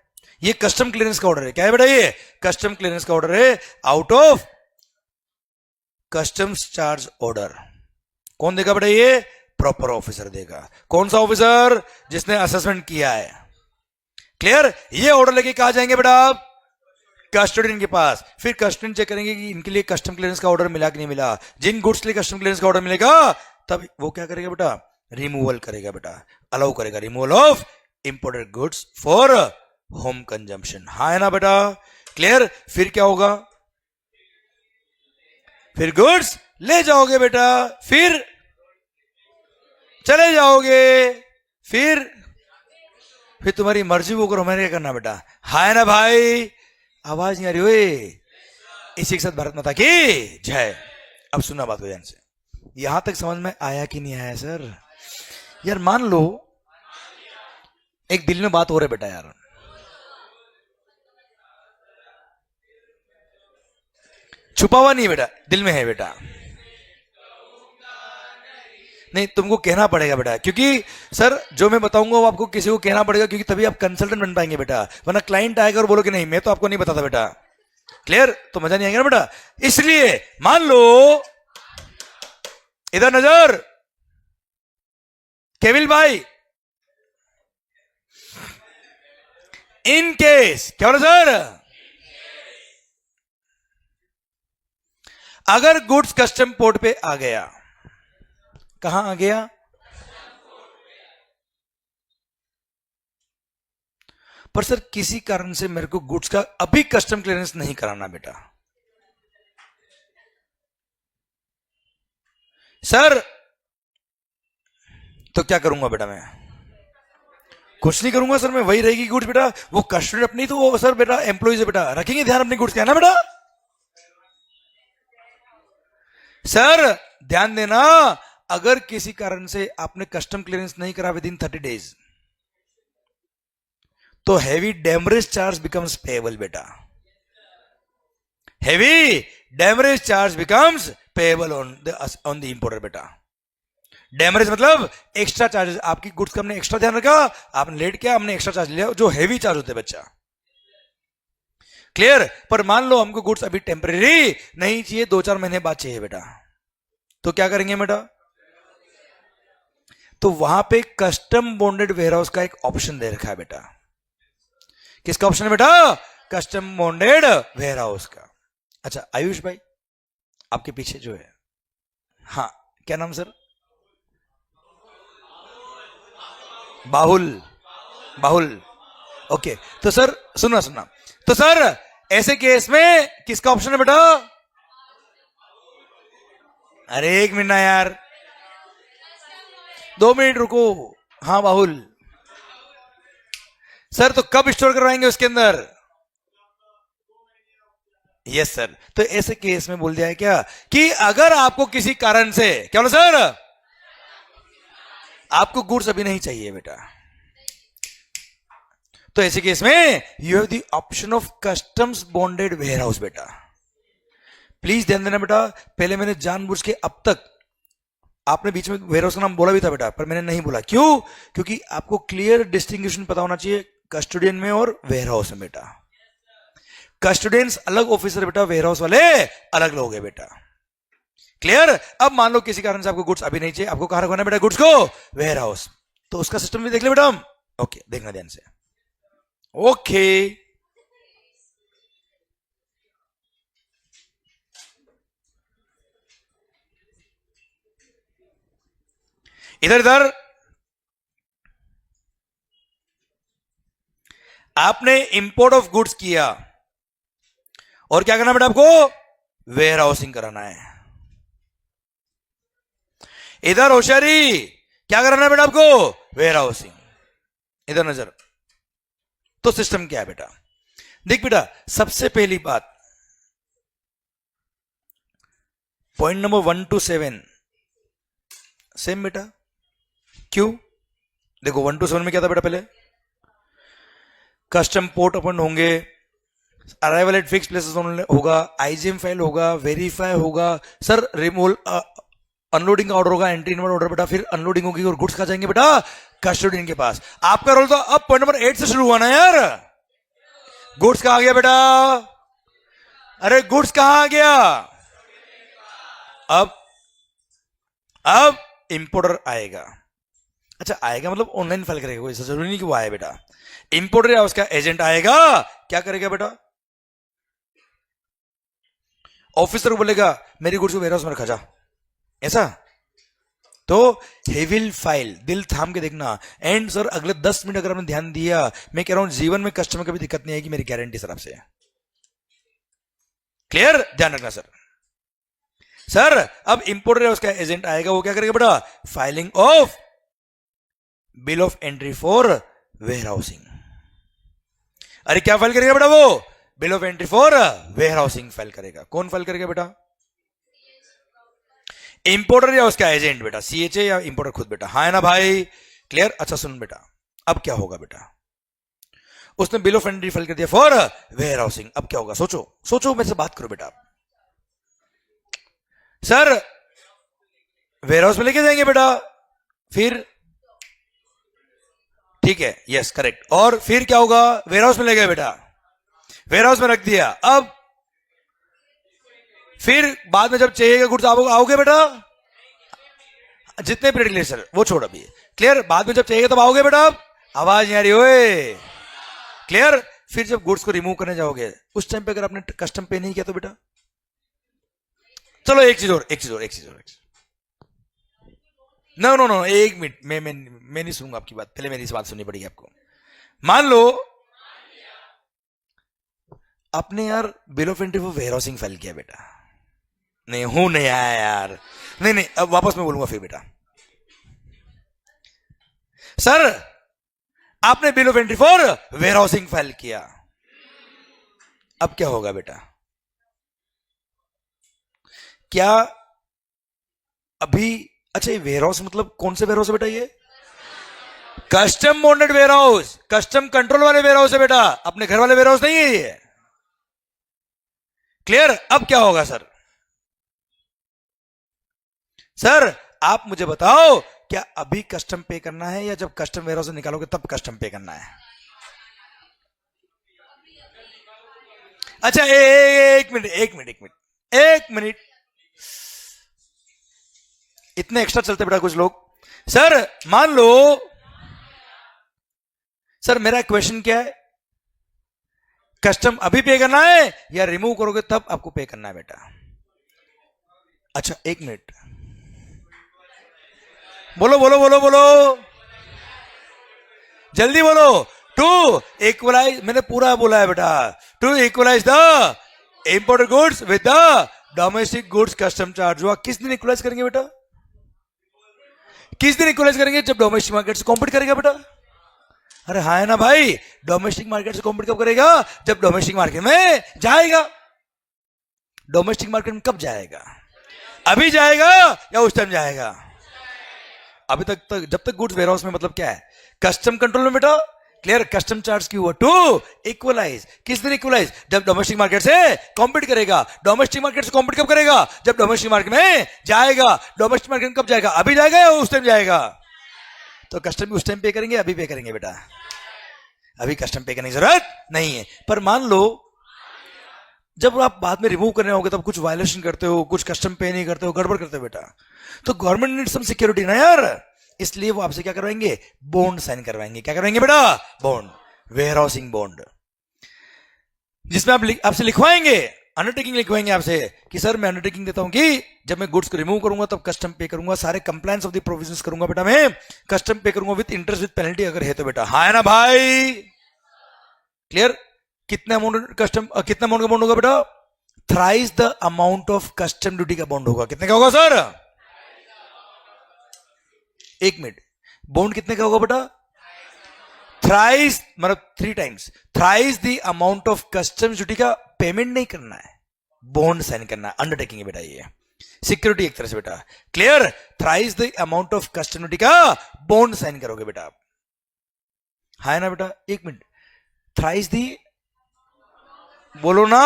ये कस्टम क्लियरेंस का ऑर्डर है। क्या है बेटा? ये कस्टम क्लियरेंस का ऑर्डर है, out of customs charge order. कौन देगा बेटा? ये प्रॉपर ऑफिसर देगा। कौन सा ऑफिसर? जिसने असेसमेंट किया है। क्लियर? ये ऑर्डर लेके कहा जाएंगे बेटा आप? कस्टोडियन के पास। फिर कस्टोडियन चेक करेंगे कि इनके लिए कस्टम क्लियरेंस का ऑर्डर मिला कि नहीं मिला। जिन गुड्स के लिए कस्टम क्लियरेंस का ऑर्डर मिलेगा, तब वो क्या करेगा बेटा? रिमूवल करेगा बेटा, अलाउ करेगा removal of imported goods for home consumption. हाँ है ना बेटा? क्लियर? फिर क्या होगा? फिर गुड्स ले जाओगे बेटा, फिर चले जाओगे, फिर तुम्हारी मर्जी वो करो, मैंने क्या करना बेटा? हाँ है ना भाई? आवाज नहीं आ रही हुई? इसी के साथ भारत माता की जय। अब सुनना बात को ध्यान से, यहां तक समझ में आया कि नहीं आया सर? यार मान लो एक दिल में बात हो रहा है बेटा, यार छुपा हुआ नहीं है बेटा, दिल में है बेटा। नहीं, तुमको कहना पड़ेगा बेटा, क्योंकि सर जो मैं बताऊंगा वो आपको किसी को कहना पड़ेगा, क्योंकि तभी आप कंसल्टेंट बन पाएंगे बेटा। वरना क्लाइंट आएगा और बोलो कि नहीं मैं तो आपको नहीं बताता बेटा। क्लियर? तो मजा नहीं आएगा ना बेटा। इसलिए मान लो, इधर नजर, केविल भाई, इन केस क्या हो रहा सर? अगर गुड्स कस्टम पोर्ट पे आ गया, कहां आ गया? पर सर किसी कारण से मेरे को गुड्स का अभी कस्टम क्लियरेंस नहीं कराना बेटा। सर तो क्या करूंगा बेटा? मैं कुछ नहीं करूंगा सर, मैं वही रहेगी गुड्स बेटा। वो कस्टमर अपनी तो वो सर बेटा एम्प्लॉइज है बेटा, रखेंगे ध्यान अपनी गुड्स का, है ना बेटा? सर ध्यान देना, अगर किसी कारण से आपने कस्टम क्लियरेंस नहीं करा विद इन 30 डेज, तो heavy demurrage charge becomes payable बेटा। Heavy demurrage charge becomes payable on the importer बेटा। डैमरेज मतलब एक्स्ट्रा चार्जेस, आपकी गुड्स का हमने एक्स्ट्रा ध्यान रखा, आपने लेट किया, हमने एक्स्ट्रा चार्ज लिया, जो हैवी चार्ज होते बच्चा। क्लियर? पर मान लो हमको गुड्स अभी टेम्परेरी नहीं चाहिए, 2-4 महीने बाद चाहिए बेटा, तो क्या करेंगे बेटा? तो वहां पे कस्टम बॉन्डेड वेयरहाउस का एक ऑप्शन दे रखा है बेटा। किसका ऑप्शन है बेटा? कस्टम बॉन्डेड वेयरहाउस का। अच्छा आयुष भाई, आपके पीछे जो है, हाँ क्या नाम सर? बाहुल, बाहुल, ओके। तो सर सुनना, तो सर ऐसे केस में किसका ऑप्शन है बेटा? अरे 1 मिनट ना यार, 2 मिनट रुको। हाँ बाहुल सर, तो कब स्टोर करवाएंगे उसके अंदर? Yes sir. तो ऐसे केस में बोल दिया है क्या कि अगर आपको किसी कारण से, क्या बोला सर? आपको गुड्स अभी नहीं चाहिए बेटा, तो ऐसे केस में you have the option of customs bonded warehouse बेटा। प्लीज ध्यान देना बेटा, पहले मैंने जानबूझ के, अब तक आपने बीच में वेयरहाउस का नाम बोला भी था बेटा, पर मैंने नहीं बोला। क्यों? क्योंकि आपको क्लियर डिस्टिंग्विशन पता होना चाहिए कस्टोडियन में और वेयरहाउस में बेटा। कस्टोडियंस अलग ऑफिसर बेटा, वेयरहाउस वाले अलग लोग हैं बेटा। क्लियर? अब मान लो किसी कारण से आपको गुड्स अभी नहीं चाहिए, आपको कहां रखवाना बेटा गुड्स को? वेयरहाउस। तो उसका सिस्टम भी देख ले बेटा हम। ओके, देखना ध्यान से। ओके, इधर इधर आपने इंपोर्ट ऑफ गुड्स किया और क्या करना बेटा आपको? वेयर हाउसिंग कराना है। इधर होशियारी, क्या कराना है बेटा आपको? Warehousing. इधर नजर। तो सिस्टम क्या है बेटा? देख बेटा, सबसे पहली बात, पॉइंट नंबर 1 to 7 सेम बेटा। क्यों? देखो 1 to 7 में क्या था बेटा? पहले कस्टम पोर्ट ओपन होंगे, अराइवल एट फिक्स प्लेसेस होगा, आईजीएम फाइल होगा, वेरीफाई होगा, सर रिमूवल अनलोडिंग का ऑर्डर होगा, एंट्री नंबर ऑर्डर बेटा, फिर अनलोडिंग होगी और गुड्स कहां जाएंगे बेटा? कस्टोडियन के पास। आपका रोल तो अब पॉइंट नंबर 8 से शुरू हुआ ना यार। गुड्स कहां गया बेटा? अरे गुड्स कहां आ गया? अब इंपोर्टर आएगा। अच्छा, आएगा मतलब ऑनलाइन फाइल करेगा, कोई जरूरी नहीं कि वो आए बेटा। इंपोर्टर या उसका एजेंट आएगा, क्या करेगा बेटा? ऑफिसर को बोलेगा मेरी गुड्स को वेयरहाउस में रखा जा, ऐसा। तो ही विल फाइल, दिल थाम के देखना। एंड सर अगले 10 मिनट अगर आपने ध्यान दिया, मैं कह रहा हूं जीवन में कस्टमर कभी दिक्कत नहीं आएगी, मेरी गारंटी सर आपसे। क्लियर? ध्यान रखना सर। सर अब इंपोर्टर या उसका एजेंट आएगा, वो क्या करेगा बेटा? Filing of bill of entry for warehousing. अरे क्या फाइल करेगा बेटा? वो bill of entry for warehousing file करेगा। कौन फाइल करेगा बेटा? इंपोर्टर या उसका एजेंट बेटा, सीएचए या इंपोर्टर खुद बेटा, हाँ है ना भाई? क्लियर? अच्छा सुन बेटा, अब क्या होगा बेटा? उसने बिल ऑफ एंट्री फाइल कर दिया फॉर वेयर हाउसिंग। अब क्या होगा? सोचो सोचो, मेरे से बात करो बेटा। सर वेयर हाउस में लेके जाएंगे बेटा, फिर ठीक है, यस करेक्ट। और फिर क्या होगा? वेयर हाउस में ले गए बेटा, वेयर हाउस में रख दिया। अब फिर बाद में जब चाहिएगा गुड्स आओगे बेटा, जितने पीरियड ले सर वो छोड़ अभी। क्लियर? बाद में जब चाहिए तब आओगे बेटा। आवाज नहीं आ रही ओए? क्लियर? फिर जब गुड्स को रिमूव करने जाओगे, उस टाइम पे अगर आपने कस्टम पे नहीं किया तो बेटा, चलो एक चीज और नो नो नो, एक मिनट, मैं नहीं सुनूंगा आपकी बात, पहले मेरी इस बात सुननी पड़ेगी आपको। मान लो आपने यार bill of entry for warehousing file किया बेटा, नहीं हूं नहीं आया यार, नहीं अब वापस मैं बोलूंगा फिर बेटा। सर आपने bill of entry for warehousing file किया, अब क्या होगा बेटा? क्या अभी, अच्छा ये वेयर हाउस मतलब कौन से वेयर हाउस है बेटा? ये custom bonded warehouse, custom control वाले वेयर हाउस है बेटा, अपने घर वाले वेयर हाउस नहीं है ये। क्लियर? अब क्या होगा सर? सर आप मुझे बताओ, क्या अभी कस्टम पे करना है या जब कस्टम वेयर हाउस से निकालोगे तब कस्टम पे करना है? अच्छा एक मिनट, इतने एक्स्ट्रा चलते बेटा कुछ लोग। सर मान लो, सर मेरा क्वेश्चन क्या है, कस्टम अभी पे करना है या रिमूव करोगे तब आपको पे करना है बेटा? अच्छा एक मिनट, बोलो जल्दी बोलो। टू इक्वलाइज, मैंने पूरा बोला है बेटा, to equalise the imported goods with the domestic goods custom charge. हुआ किस दिन इक्वलाइज करेंगे बेटा? किस दिन इक्वलाइज करेंगे? जब डोमेस्टिक मार्केट से कॉम्पीट करेगा बेटा। अरे हाँ है ना भाई? डोमेस्टिक मार्केट से कॉम्पीट कब करेगा? जब डोमेस्टिक मार्केट में जाएगा। डोमेस्टिक मार्केट में कब जाएगा? अभी जाएगा या उस टाइम जाएगा? अभी तक जब तक गुड्स वेयर हाउस में, मतलब क्या है? कस्टम कंट्रोल में बेटा। क्लियर? कस्टम चार्ज की हुआ टू इक्वलाइज। किस दिन इक्वलाइज? जब डोमेस्टिक मार्केट से कॉम्पीट करेगा। डोमेस्टिक मार्केट से कॉम्पीट कब करेगा? जब डोमेस्टिक मार्केट में जाएगा। डोमेस्टिक मार्केट में कब जाएगा? अभी जाएगा या उस टाइम जाएगा? तो कस्टम भी उस टाइम पे करेंगे, अभी पे करेंगे बेटा? अभी कस्टम पे करने की जरूरत नहीं है। पर मान लो जब आप बाद में रिमूव करने होगे तब कुछ वायलेशन करते हो, कुछ कस्टम पे नहीं करते हो, गड़बड़ करते हो बेटा, तो गवर्नमेंट नीड सम सिक्योरिटी ना यार। इसलिए वो आपसे क्या करवाएंगे, बॉन्ड साइन करवाएंगे। क्या करवाएंगे बेटा, बॉन्ड, वेयर हाउसिंग बॉन्ड, जिसमें आप आपसे लिखवाएंगे, अंडरटेकिंग लिखवाएंगे आपसे कि सर मैं अंडरटेकिंग देता हूं कि जब मैं गुड्स को रिमूव करूंगा तब कस्टम पे करूंगा, सारे कंप्लायंस ऑफ द प्रोविजंस करूंगा बेटा, मैं कस्टम पे करूंगा विद इंटरेस्ट विद पेनल्टी अगर है तो बेटा। हाँ है ना भाई, क्लियर। कितना अमाउंट कस्टम, कितना अमाउंट का बॉन्ड होगा बेटा, thrice the amount of custom duty का बॉन्ड होगा। कितने का होगा सर, एक मिनट, बॉन्ड कितने का होगा बेटा, थ्राइस मतलब 3 times, thrice the amount of custom duty का पेमेंट नहीं करना है, बॉन्ड साइन करना है, अंडरटेकिंग है बेटा, ये सिक्योरिटी एक तरह से बेटा। Clear, thrice the amount of custom duty का बॉन्ड साइन करोगे बेटा आप। है ना बेटा, एक मिनट, थ्राइस दी बोलो ना,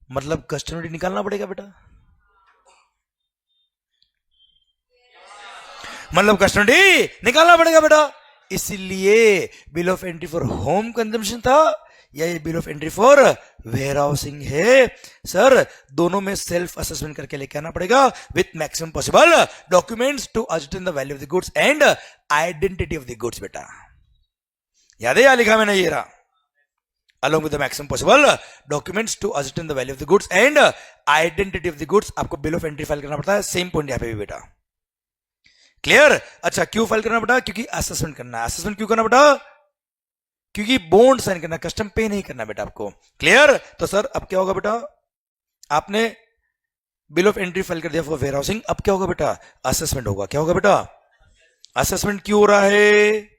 मतलब कस्टम ड्यूटी निकालना पड़ेगा बेटा, मतलब कस्टम ड्यूटी निकालना पड़ेगा बेटा। इसलिए bill of entry for home consumption था या ये bill of entry for warehousing है सर, दोनों में सेल्फ असेसमेंट करके लेके आना पड़ेगा with maximum possible documents to ascertain the value of the goods and identity of the goods बेटा। याद है या लिखा मैंने ये रहा, along with the maximum possible documents to ascertain the value of the goods and identity of the goods, आपको bill of entry file करना पड़ता है, सेम पॉइंट यहां पे भी बेटा। क्लियर, अच्छा क्यों फाइल करना पड़ा, क्योंकि असेसमेंट करना है। असेसमेंट क्यों करना पड़ा, क्योंकि बॉन्ड साइन करना, कस्टम पे नहीं करना बेटा आपको। क्लियर, तो सर अब क्या होगा बेटा, आपने बिल ऑफ एंट्री फाइल कर दिया फॉर वेयर हाउसिंग, अब क्या होगा बेटा, असेसमेंट होगा। क्या होगा बेटा, असेसमेंट क्यों हो रहा है,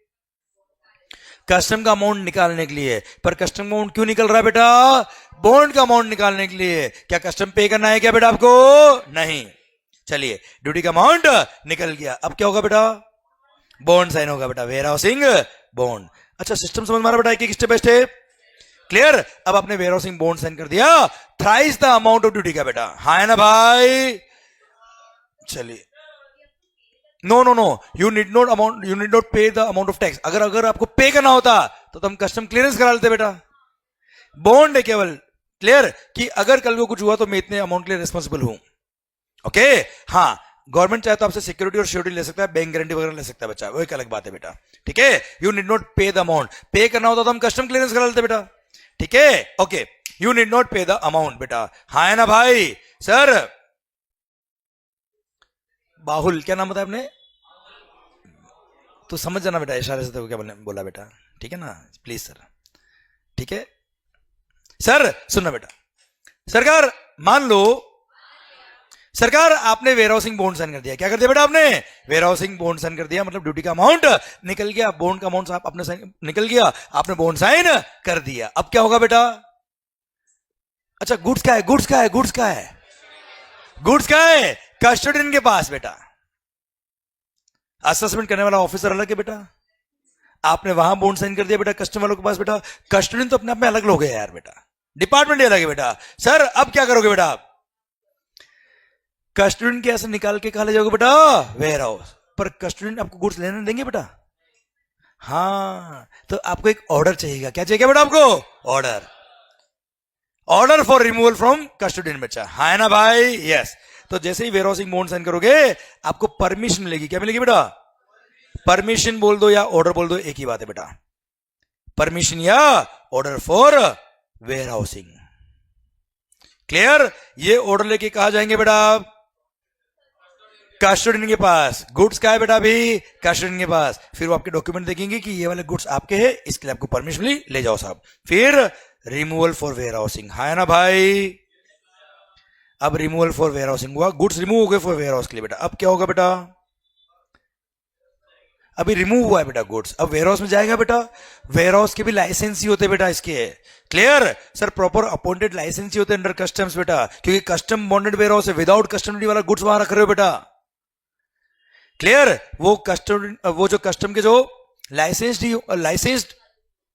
कस्टम का अमाउंट निकालने के लिए। पर कस्टम का अमाउंट क्यों निकल रहा है बेटा, बॉन्ड का अमाउंट निकालने के लिए। क्या कस्टम पे करना है क्या बेटा आपको, नहीं। चलिए ड्यूटी का अमाउंट निकल गया, अब क्या होगा बेटा, बॉन्ड साइन होगा बेटा, वेयर हाउसिंग बॉन्ड। अच्छा सिस्टम समझ मारा बेटा, एक स्टेप बाय स्टेप। क्लियर, अब आपने वेयर हाउसिंग बॉन्ड साइन कर दिया, thrice the amount of duty का बेटा। हाँ है ना भाई, चलिए no no no, you need not pay the amount of tax. अगर आपको पे करना होता तो हम कस्टम क्लियरेंस करा लेते बेटा, बॉन्ड है केवल। क्लियर, कि अगर कल को कुछ हुआ तो मैं इतने अमाउंट के लिए रिस्पॉन्सिबल हूं। ओके, हाँ गवर्नमेंट चाहे तो आपसे सिक्योरिटी और श्योरिटी ले सकता है, बैंक गारंटी वगैरह ले सकता है बच्चा, वो एक अलग बात है बेटा। ठीक है, you need not pay the amount, पे करना होता तो हम कस्टम क्लियरेंस करा लेते बेटा। ठीक है, okay, you need not pay the amount बेटा। हाँ है ना भाई, सर बाहुल क्या नाम बताया आपने, तो समझ जाना बेटा, इशारे से तो क्या बोला बेटा, ठीक है ना, प्लीज सर। ठीक है सर, सुनना बेटा, सरकार मान लो, सरकार आपने वेयर हाउसिंग बॉन्ड साइन कर दिया। क्या कर दिया बेटा आपने, वेयर हाउसिंग बॉन्ड साइन कर दिया, मतलब ड्यूटी का अमाउंट निकल गया, बॉन्ड का अमाउंट आप अपने निकल गया, आपने बॉन्ड साइन कर दिया। अब क्या होगा बेटा, अच्छा गुड्स क्या है, गुड्स क्या है, गुड्स क्या है, गुड्स क्या है, कस्टोडियन के पास बेटा। असेसमेंट करने वाला ऑफिसर अलग है बेटा, आपने वहां बॉन्ड साइन कर दिया बेटा कस्टम वालों के पास बेटा। कस्टोडियन तो अपने आप में अलग लोग हैं यार बेटा, डिपार्टमेंट ही अलग है बेटा। सर अब क्या करोगे बेटा आप, कस्टोडियन के ऐसे निकाल के कहा ले जाओगे बेटा वेयर हाउस, पर कस्टोडियन आपको गुड्स लेने देंगे बेटा। हाँ, तो आपको एक ऑर्डर चाहिएगा। क्या चाहिए बेटा आपको, order, order for removal from custodian बच्चा। हाँ है ना भाई, यस। तो जैसे ही वेयर हाउसिंग बॉन्ड साइन करोगे आपको परमिशन मिलेगी। क्या मिलेगी बेटा, परमिशन बोल दो या ऑर्डर बोल दो, एक ही बात है बेटा, परमिशन या order for warehousing. Clear, ये ऑर्डर लेके कहा जाएंगे बेटा, कस्टोडियन के पास। गुड्स का है बेटा अभी, कस्टोडियन के पास। फिर वो आपके डॉक्यूमेंट देखेंगे कि ये वाले गुड्स आपके हैं, इसके लिए आपको परमिशन मिली, ले जाओ साहब। फिर रिमूवल फॉर वेयर हाउसिंग। है ना भाई, अब रिमूवल फॉर वेयर हाउसिंग हुआ, गुड्स रिमूव हो गए फॉर वेयर हाउस के लिए बेटा। अब क्या होगा बेटा, अभी रिमूव हुआ है बेटा गुड्स, अब वेयर हाउस में जाएगा बेटा। वेयर हाउस के भी लाइसेंस ही होते बेटा इसके। Clear sir, proper appointed licence ही होते अंडर कस्टम्स बेटा, क्योंकि कस्टम बॉन्डेड वेयर हाउस है, विदाउट कस्टम ड्यूटी वाला गुड्स वहां रख रहे हो बेटा। क्लियर, वो कस्टम, वो जो कस्टम के जो लाइसेंस्ड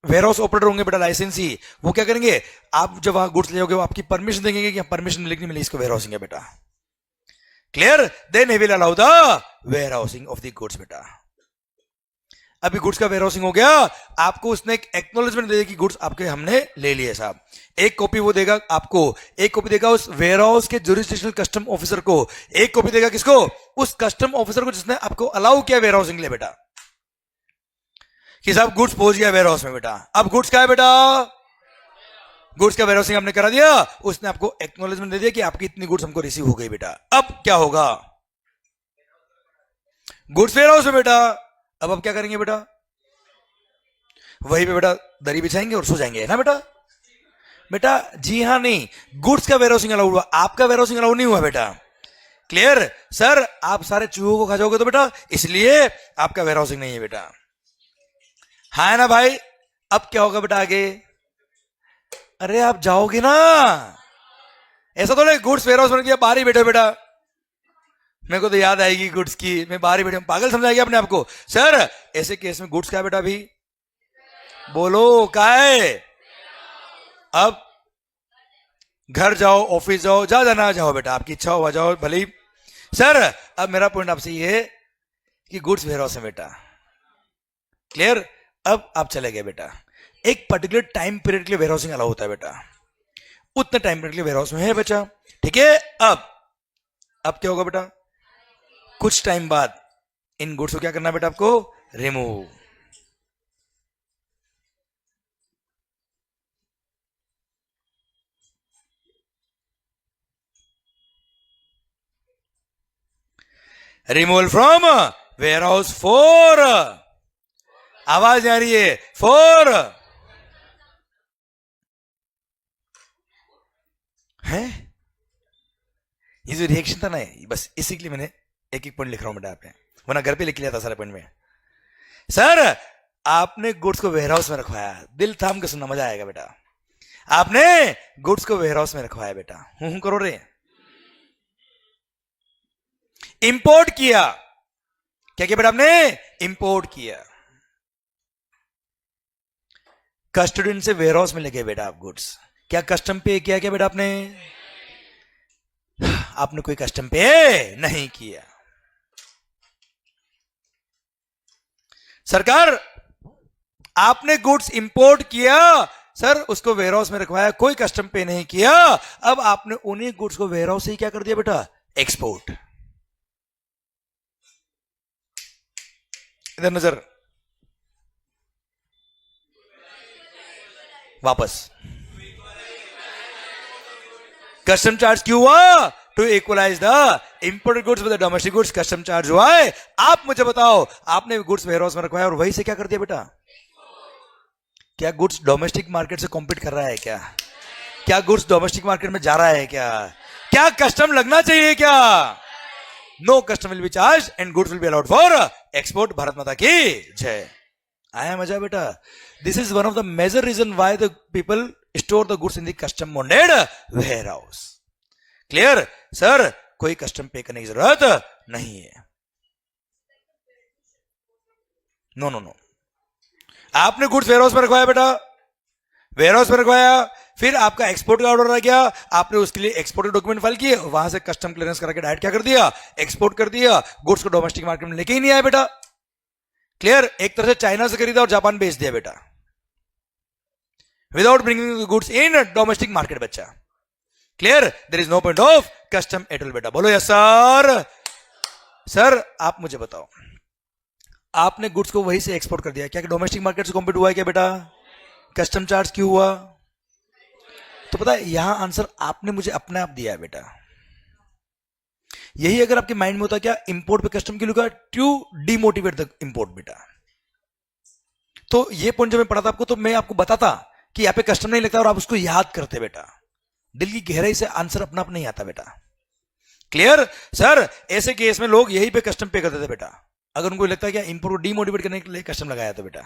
वेयर हाउस ऑपरेटर होंगे बेटा, लाइसेंस ही, वो क्या करेंगे, आप जब वहां गुड्स ले जाओगे वो आपकी परमिशन देंगे कि परमिशन मिलेगी नहीं मिली इसको वेयर हाउसिंग है बेटा। Clear, then he will allow the warehousing of the goods बेटा। अभी गुड्स का वेयरहाउसिंग हो गया, आपको उसने एक एक्नॉलेजमेंट दे दिया कि गुड्स आपके हमने ले लिए साहब। एक कॉपी वो देगा आपको, एक कॉपी देगा उस वेयरहाउस के जुरिस्डिक्शनल कस्टम ऑफिसर को, एक कॉपी देगा किसको? उस कस्टम ऑफिसर को जिसने आपको अलाउ किया वेयरहाउसिंग के लिए बेटा, कि साहब गुड्स पहुंच गया वेयरहाउस में बेटा। अब गुड्स का है बेटा, गुड्स का वेयरहाउसिंग आपने करा दिया, उसने आपको एक्नॉलेजमेंट दे दिया कि आपकी इतनी गुड्स हमको रिसीव हो गई बेटा। अब क्या होगा? गुड्स वेयरहाउस में बेटा, अब आप क्या करेंगे बेटा? वहीं पे बेटा दरी बिछाएंगे और सो जाएंगे, है ना बेटा? बेटा जी हाँ, नहीं, गुड्स का वेयरहाउसिंग अलाउड हुआ, आपका वेयरहाउसिंग अलाउड नहीं हुआ बेटा। क्लियर? सर आप सारे चूहों को खा जाओगे तो बेटा इसलिए आपका वेयरहाउसिंग नहीं है बेटा। हाँ है ना भाई? अब क्या होगा बेटा आगे? अरे आप जाओगे ना, ऐसा तो नहीं गुड्स वेयरहाउस बन गया बाहर ही बैठो बेटा, मेरे को तो याद आएगी गुड्स की, मैं बाहर ही बैठे, पागल समझाएगा अपने आपको। सर ऐसे केस में गुड्स क्या है बेटा? अभी बोलो क्या है? अब घर जाओ, ऑफिस जाओ, जहां जाना जाओ बेटा, आपकी इच्छा हो जाओ भले ही। सर अब मेरा पॉइंट आपसे ये है कि गुड्स वेयरहाउस है बेटा। क्लियर? अब आप चले गए बेटा, एक पर्टिकुलर टाइम पीरियड के लिए वेयरहाउसिंग अलाउ होता है बेटा, उतने टाइम पीरियड के लिए वेयरहाउस में है बच्चा, ठीक है? अब क्या होगा बेटा? कुछ टाइम बाद इन गुड्स को क्या करना है बेटा? आपको remove. Removal from warehouse for, आवाज आ रही है, फॉर है। ये जो रिएक्शन था ना, बस इसी के लिए मैंने एक एक पॉइंट लिख रहा हूं बेटा, आपने वरना घर पे लिख लिया था सारे पॉइंट में। सर आपने गुड्स को वेयरहाउस में रखवाया, दिल थाम के सुनना, मजा आएगा बेटा। आपने गुड्स को वेयरहाउस में रखवाया बेटा, हूं करो रे। इंपोर्ट किया, क्या किया बेटा? आपने इंपोर्ट किया, कस्टोडियन से वेयरहाउस में लेके बेटा आप गुड्स, क्या कस्टम पे किया क्या बेटा आपने? आपने कोई कस्टम पे नहीं किया। सरकार आपने गुड्स इंपोर्ट किया, सर उसको वेयरहाउस में रखवाया, कोई कस्टम पे नहीं किया। अब आपने उन्हीं गुड्स को वेयरहाउस से ही क्या कर दिया बेटा? एक्सपोर्ट। इधर नजर, वापस। कस्टम चार्ज क्यों हुआ? To equalise the imported goods with the domestic goods, custom charge हुआ है। आप मुझे बताओ, आपने गुड्स वेयरहाउस में रखवाया और वहीं से क्या कर दिया बेटा? क्या गुड्स डोमेस्टिक मार्केट से कॉम्पीट कर रहा है क्या? क्या गुड्स डोमेस्टिक मार्केट में जा रहा है क्या? क्या कस्टम लगना चाहिए क्या? No custom will be charge and goods will be allowed for export. Bharat माता की जय। आया मजा बेटा? This is one of the major reason why the people store the goods in the custom bonded warehouse. Clear? Sir कोई custom pay करने की जरूरत नहीं है। नो नो नो, आपने गुड्स वेयरहाउस में रखवाया बेटा, वेयरहाउस में रखवाया, फिर आपका एक्सपोर्ट का ऑर्डर आ गया, आपने उसके लिए एक्सपोर्ट के डॉक्यूमेंट फाइल किए, वहां से कस्टम क्लियरेंस करा के डायरेक्ट क्या कर दिया? एक्सपोर्ट कर दिया। गुड्स को डोमेस्टिक मार्केट में लेके ही नहीं आया बेटा। क्लियर? एक तरह से चाइना से खरीदा और जापान बेच दिया बेटा, without bringing goods in domestic market बच्चा। Clear? There is no point of custom at all बेटा। बोलो यस सर। सर आप मुझे बताओ, आपने गुड्स को वहीं से एक्सपोर्ट कर दिया, क्या डोमेस्टिक मार्केट से कॉम्पीट हुआ है क्या बेटा? कस्टम चार्ज क्यों हुआ? तो पता है यहां आंसर आपने मुझे अपने आप दिया है बेटा। यही अगर आपके माइंड में होता क्या इंपोर्ट पे कस्टम क्यों लिखा? टू डिमोटिवेट द इंपोर्ट बेटा। तो ये पॉइंट जब मैं पढ़ा था आपको, तो मैं आपको बताता कि यहाँ पे कस्टम नहीं लगता और आप उसको याद करते बेटा। दिल की गहराई से आंसर अपना आप नहीं आता बेटा। क्लियर? सर ऐसे केस में लोग यही पे कस्टम पे करते थे बेटा, अगर उनको लगता है कि इंपोर्ट को डिमोटिवेट करने के लिए कस्टम लगाया था बेटा।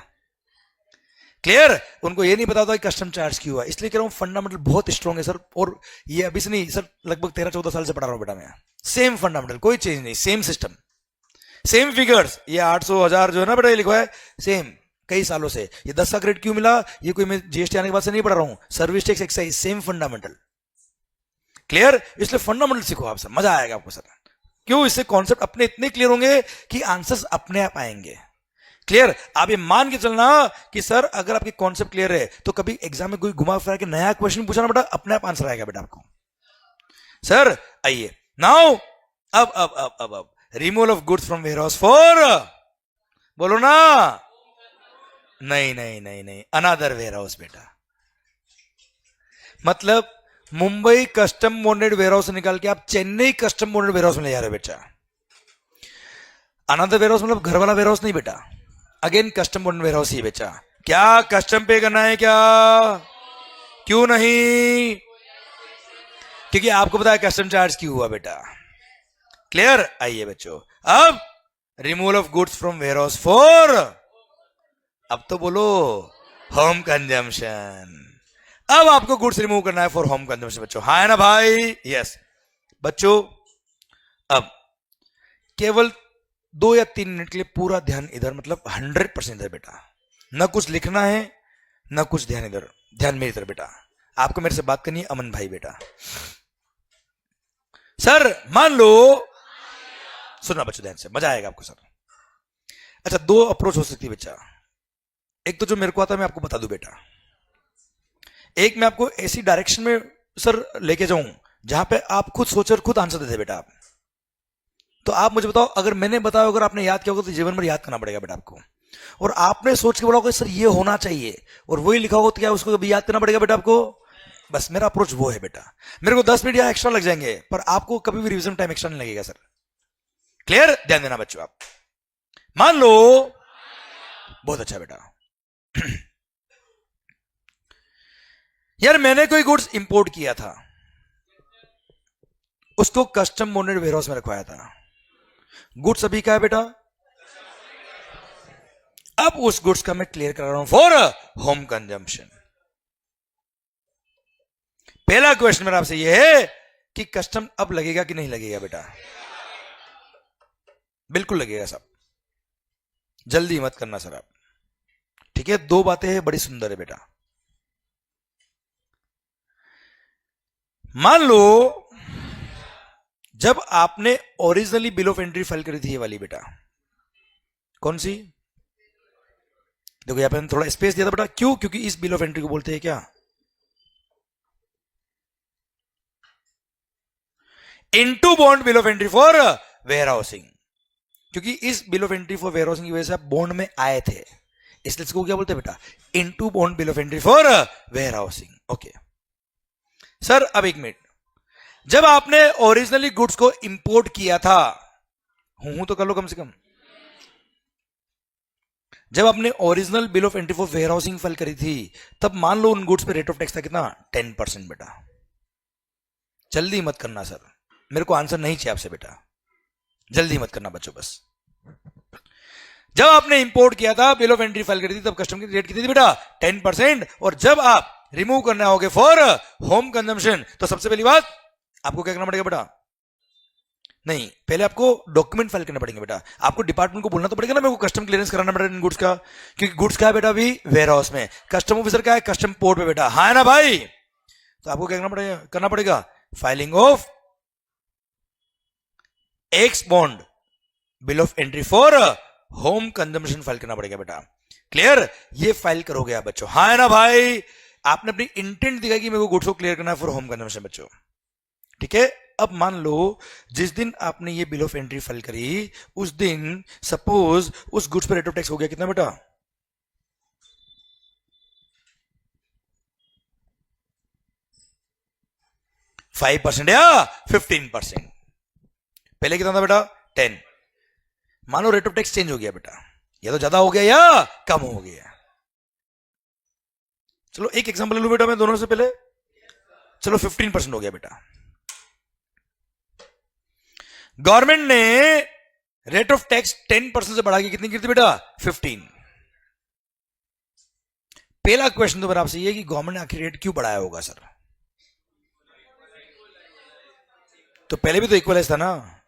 क्लियर? उनको ये नहीं पता था कि कस्टम चार्ज क्यों हुआ। इसलिए कह रहा हूं फंडामेंटल बहुत स्ट्रॉन्ग है सर, और ये अभी से नहीं सर, लगभग 13-14 साल से पढ़ा रहा हूं बेटा मैं। सेम फंडामेंटल, कोई चेंज नहीं, सेम सिस्टम, सेम फिगर्स। ये 800 1000 जो है ना बेटा ये लिखा है, सेम कई सालों से। ये 10 का ग्रेड क्यों मिला, ये कोई मैं जीएसटी आने के बाद से नहीं पढ़ा रहा हूं। Service tax excise, same fundamental. Clear? इसलिए फंडामेंटल सीखो आप सर, मजा आएगा आपको सर। क्यों? इससे कॉन्सेप्ट अपने इतने क्लियर होंगे कि आंसर्स अपने आप आएंगे। क्लियर? आप ये मान के चलना कि सर अगर आपकी कॉन्सेप्ट क्लियर है तो कभी एग्जाम में कोई घुमा फिरा के नया क्वेश्चन पूछना बेटा, अपने आप आंसर आएगा बेटा आपको। सर आइए नाउ, अब removal of goods from warehouse for, बोलो ना, नहीं नहीं नहीं नहीं, अनदर वेयर हाउस बेटा। मतलब Mumbai custom bonded warehouse से निकाल के आप Chennai custom bonded warehouse में ले जा रहे हो बेटा। अनदर वेयर हाउस मतलब घर वाला वेयर हाउस नहीं बेटा, again custom bonded warehouse ही बेटा। क्या कस्टम पे करना है क्या? क्यों नहीं? क्योंकि आपको पता है कस्टम चार्ज क्यों हुआ बेटा। क्लियर? आइए बच्चों, अब removal of goods from warehouse for, अब तो बोलो होम कंजम्पशन। अब आपको गुड्स रिमूव करना है फॉर होम कंजम्पशन बच्चों, हाँ है ना भाई? यस बच्चों, अब केवल 2 या 3 मिनट के लिए पूरा ध्यान इधर, मतलब 100% इधर बेटा, ना कुछ लिखना है ना कुछ, ध्यान इधर, ध्यान मेरी तरफ बेटा। आपको मेरे से बात करनी है अमन भाई बेटा। सर मान लो, सुनना बच्चों ध्यान से, मजा आएगा आपको सर। अच्छा, 2 अप्रोच हो सकती है बच्चा। एक तो जो मेरे को आता है मैं आपको बता दूं बेटा, एक मैं आपको ऐसी डायरेक्शन में सर लेके जाऊं जहां पे आप खुद सोचकर खुद आंसर देते बेटा आप। तो आप मुझे बताओ, अगर मैंने बताया अगर आपने याद किया होगा तो जीवन भर याद करना पड़ेगा बेटा आपको। और आपने सोच के बोला होगा सर ये होना चाहिए और वही लिखा होगा तो क्या उसको कभी याद करना पड़ेगा बेटा आपको। बस मेरा अप्रोच वो है बेटा। मेरे को 10 मिनट या एक्स्ट्रा लग जाएंगे पर आपको कभी भी रिवीजन टाइम एक्स्ट्रा नहीं लगेगा सर। क्लियर? ध्यान देना बच्चों। आप मान लो, बहुत अच्छा बेटा, यार मैंने कोई गुड्स इंपोर्ट किया था, उसको कस्टम बॉन्डेड वेयर हाउस में रखवाया था। गुड्स अभी क्या है बेटा? अब उस गुड्स का मैं क्लियर कर रहा हूं फॉर होम कंजम्पशन। पहला क्वेश्चन मेरा आपसे यह है कि कस्टम अब लगेगा कि नहीं लगेगा बेटा? बिल्कुल लगेगा साहब, जल्दी मत करना सर आप, ठीक है? 2 बातें हैं बड़ी सुंदर है बेटा। मान लो जब आपने originally bill of entry file करी थी, ये वाली बेटा, कौन सी? देखो यहां पे हम थोड़ा स्पेस दिया था बेटा, क्यों? क्योंकि इस बिल ऑफ एंट्री को बोलते हैं क्या? Into bond bill of entry for warehousing. क्योंकि इस bill of entry for warehousing की वजह से आप बॉन्ड में आए थे, इसलिए इसको क्या बोलते हैं बेटा? Into bond bill of entry for warehousing. Okay sir, अब 1 मिनट, जब आपने ओरिजिनली गुड्स को इंपोर्ट किया था, हूं तो कर लो कम से कम, जब आपने original bill of entry for warehousing file करी थी, तब मान लो उन गुड्स पे रेट ऑफ टैक्स था कितना? 10% बेटा। जल्दी मत करना सर, मेरे को आंसर नहीं चाहिए आपसे बेटा, जल्दी मत करना बच्चों बस। जब आपने इंपोर्ट किया था, बिल ऑफ एंट्री फाइल करी थी, तब कस्टम की रेट कितनी थी बेटा? 10%। और जब आप रिमूव करना होगे फॉर होम कंजम्पशन, तो सबसे पहली बात आपको क्या करना पड़ेगा बेटा? नहीं, पहले आपको डॉक्यूमेंट फाइल करना पड़ेंगे बेटा। आपको डिपार्टमेंट को बोलना तो पड़ेगा ना, मेरे को कस्टम क्लियरेंस कराना पड़ेगा इन गुड्स का, क्योंकि गुड्स का है बेटा अभी वेयर हाउस में, कस्टम ऑफिसर का है कस्टम पोर्ट पे बेटा, हाँ है ना भाई? तो आपको क्या करना पड़ेगा? Filing of x bond bill of entry for home consumption file करना पड़ेगा बेटा। क्लियर? ये फाइल करोगे आप बच्चों, हाँ है ना भाई? आपने अपनी इंटेंट दिखाई कि मेरे को गुड्स को क्लियर करना है फॉर होम कंजम्पशन बच्चों, ठीक है? अब मान लो जिस दिन आपने ये बिल ऑफ एंट्री फाइल करी, उस दिन सपोज उस गुड्स पर रेट ऑफ टैक्स हो गया कितना बेटा? 5% या 15%? पहले कितना था बेटा? 10। मानो रेट ऑफ टैक्स चेंज हो गया बेटा, या तो ज्यादा हो गया या कम हो गया। चलो एक एग्जांपल ले लूं बेटा मैं दोनों से पहले। चलो 15% हो गया बेटा। गवर्नमेंट ने रेट ऑफ टैक्स 10% से बढ़ा के कितनी की थी बेटा? 15। पहला क्वेश्चन तो मेरा आपसे ये कि गवर्नमेंट ने आखिर रेट क्यों बढ़ाया होगा सर? तो पहले भी तो इक्वलाइज था ना।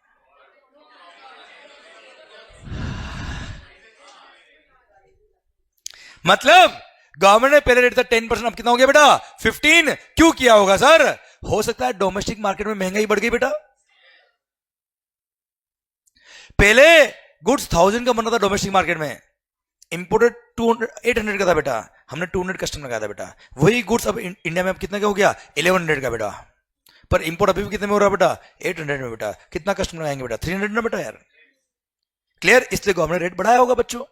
मतलब गवर्नमेंट ने पहले रेट था 10%, अब कितना हो गया बेटा? 15। क्यों किया होगा सर? हो सकता है डोमेस्टिक मार्केट में महंगाई बढ़ गई बेटा। पहले गुड्स 1000 का बनना था डोमेस्टिक मार्केट में, इंपोर्टेड 200 800 का था बेटा, हमने 200 कस्टम लगाया था बेटा। वही गुड्स अब इंडिया में अब कितना का हो गया, 1100 का बेटा। पर इंपोर्ट अभी भी कितने में हो रहा है बेटा, 800 में बेटा। कितना कस्टम लगाएंगे बेटा, 300 ना बेटा यार। क्लियर? इसलिए गवर्नमेंट रेट बढ़ाया होगा बच्चों।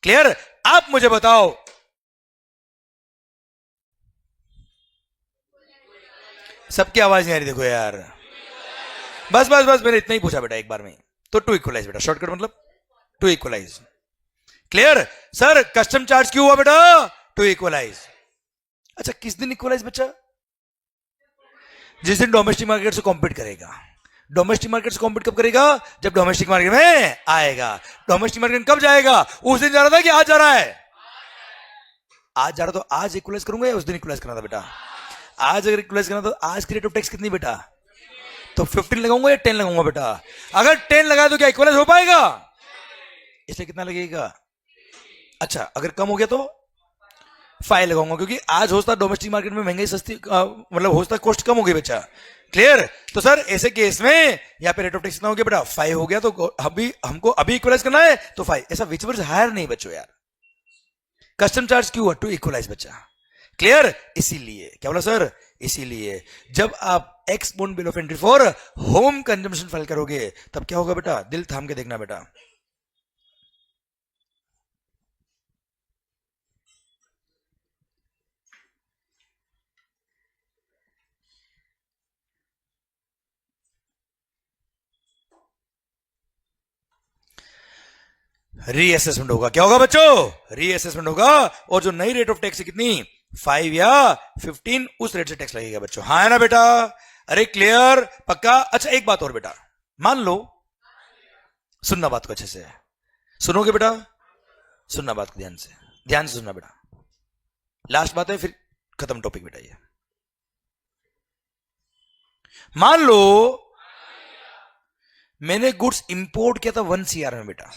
क्लियर? आप मुझे बताओ, सबकी आवाज नहीं आ रही, देखो यार। बस बस बस, मैंने इतना ही पूछा बेटा एक बार में। तो टू इक्वलाइज बेटा, शॉर्टकट मतलब to equalize. Clear? Sir custom charge क्यों हुआ बेटा, टू इक्वलाइज। अच्छा, किस दिन इक्वलाइज बच्चा, जिस दिन डोमेस्टिक मार्केट से कॉम्पीट करेगा। डोमेस्टिक मार्केट से कॉम्पीट कब करेगा, जब डोमेस्टिक मार्केट में आएगा। डोमेस्टिक मार्केट कब जाएगा, उस दिन जा रहा था कि आज जा रहा है, आज जा रहा, तो आज इक्वलाइज करूंगा या उस दिन इक्वलाइज करना था बेटा। आज अगर इक्वलाइज करना तो आज की रेट ऑफ टैक्स कितनी बेटा, तो 15 लगाऊंगा या 10 लगाऊंगा बेटा। अगर 10 लगाए तो क्या इक्वलाइज हो पाएगा, इसलिए कितना लगेगा। अच्छा, अगर कम हो गया तो 5 लगाऊंगा, क्योंकि आज होता डोमेस्टिक मार्केट में महंगाई सस्ती, मतलब होता कॉस्ट कम हो गई बच्चा। क्लियर? तो सर ऐसे केस में यहाँ पे रेट ऑफ टैक्स कितना हो गया बेटा, 5 हो गया। तो अभी हमको अभी इक्वलाइज करना है तो 5, ऐसा विच वर्स हायर नहीं बच्चों यार। कस्टम चार्ज क्यों हुआ, टू इक्वलाइज बच्चा। क्लियर? इसीलिए क्या बोला सर, इसीलिए जब आप x bone bill of entry for home consumption file करोगे तब क्या होगा बेटा, दिल थाम के देखना बेटा। रीअसेसमेंट होगा, क्या होगा बच्चों, रीअसेसमेंट होगा। और जो नई रेट ऑफ टैक्स है कितनी, 5 या 15, उस रेट से टैक्स लगेगा बच्चों। हाँ है ना बेटा, अरे क्लियर, पक्का। अच्छा एक बात और बेटा, मान लो, सुनना बात को अच्छे से, सुनोगे बेटा, सुनना बात को ध्यान से, ध्यान से सुनना बेटा। लास्ट बात है फिर खत्म टॉपिक बेटा। ये मान लो मैंने गुड्स इंपोर्ट किया था 1 CR में बेटा।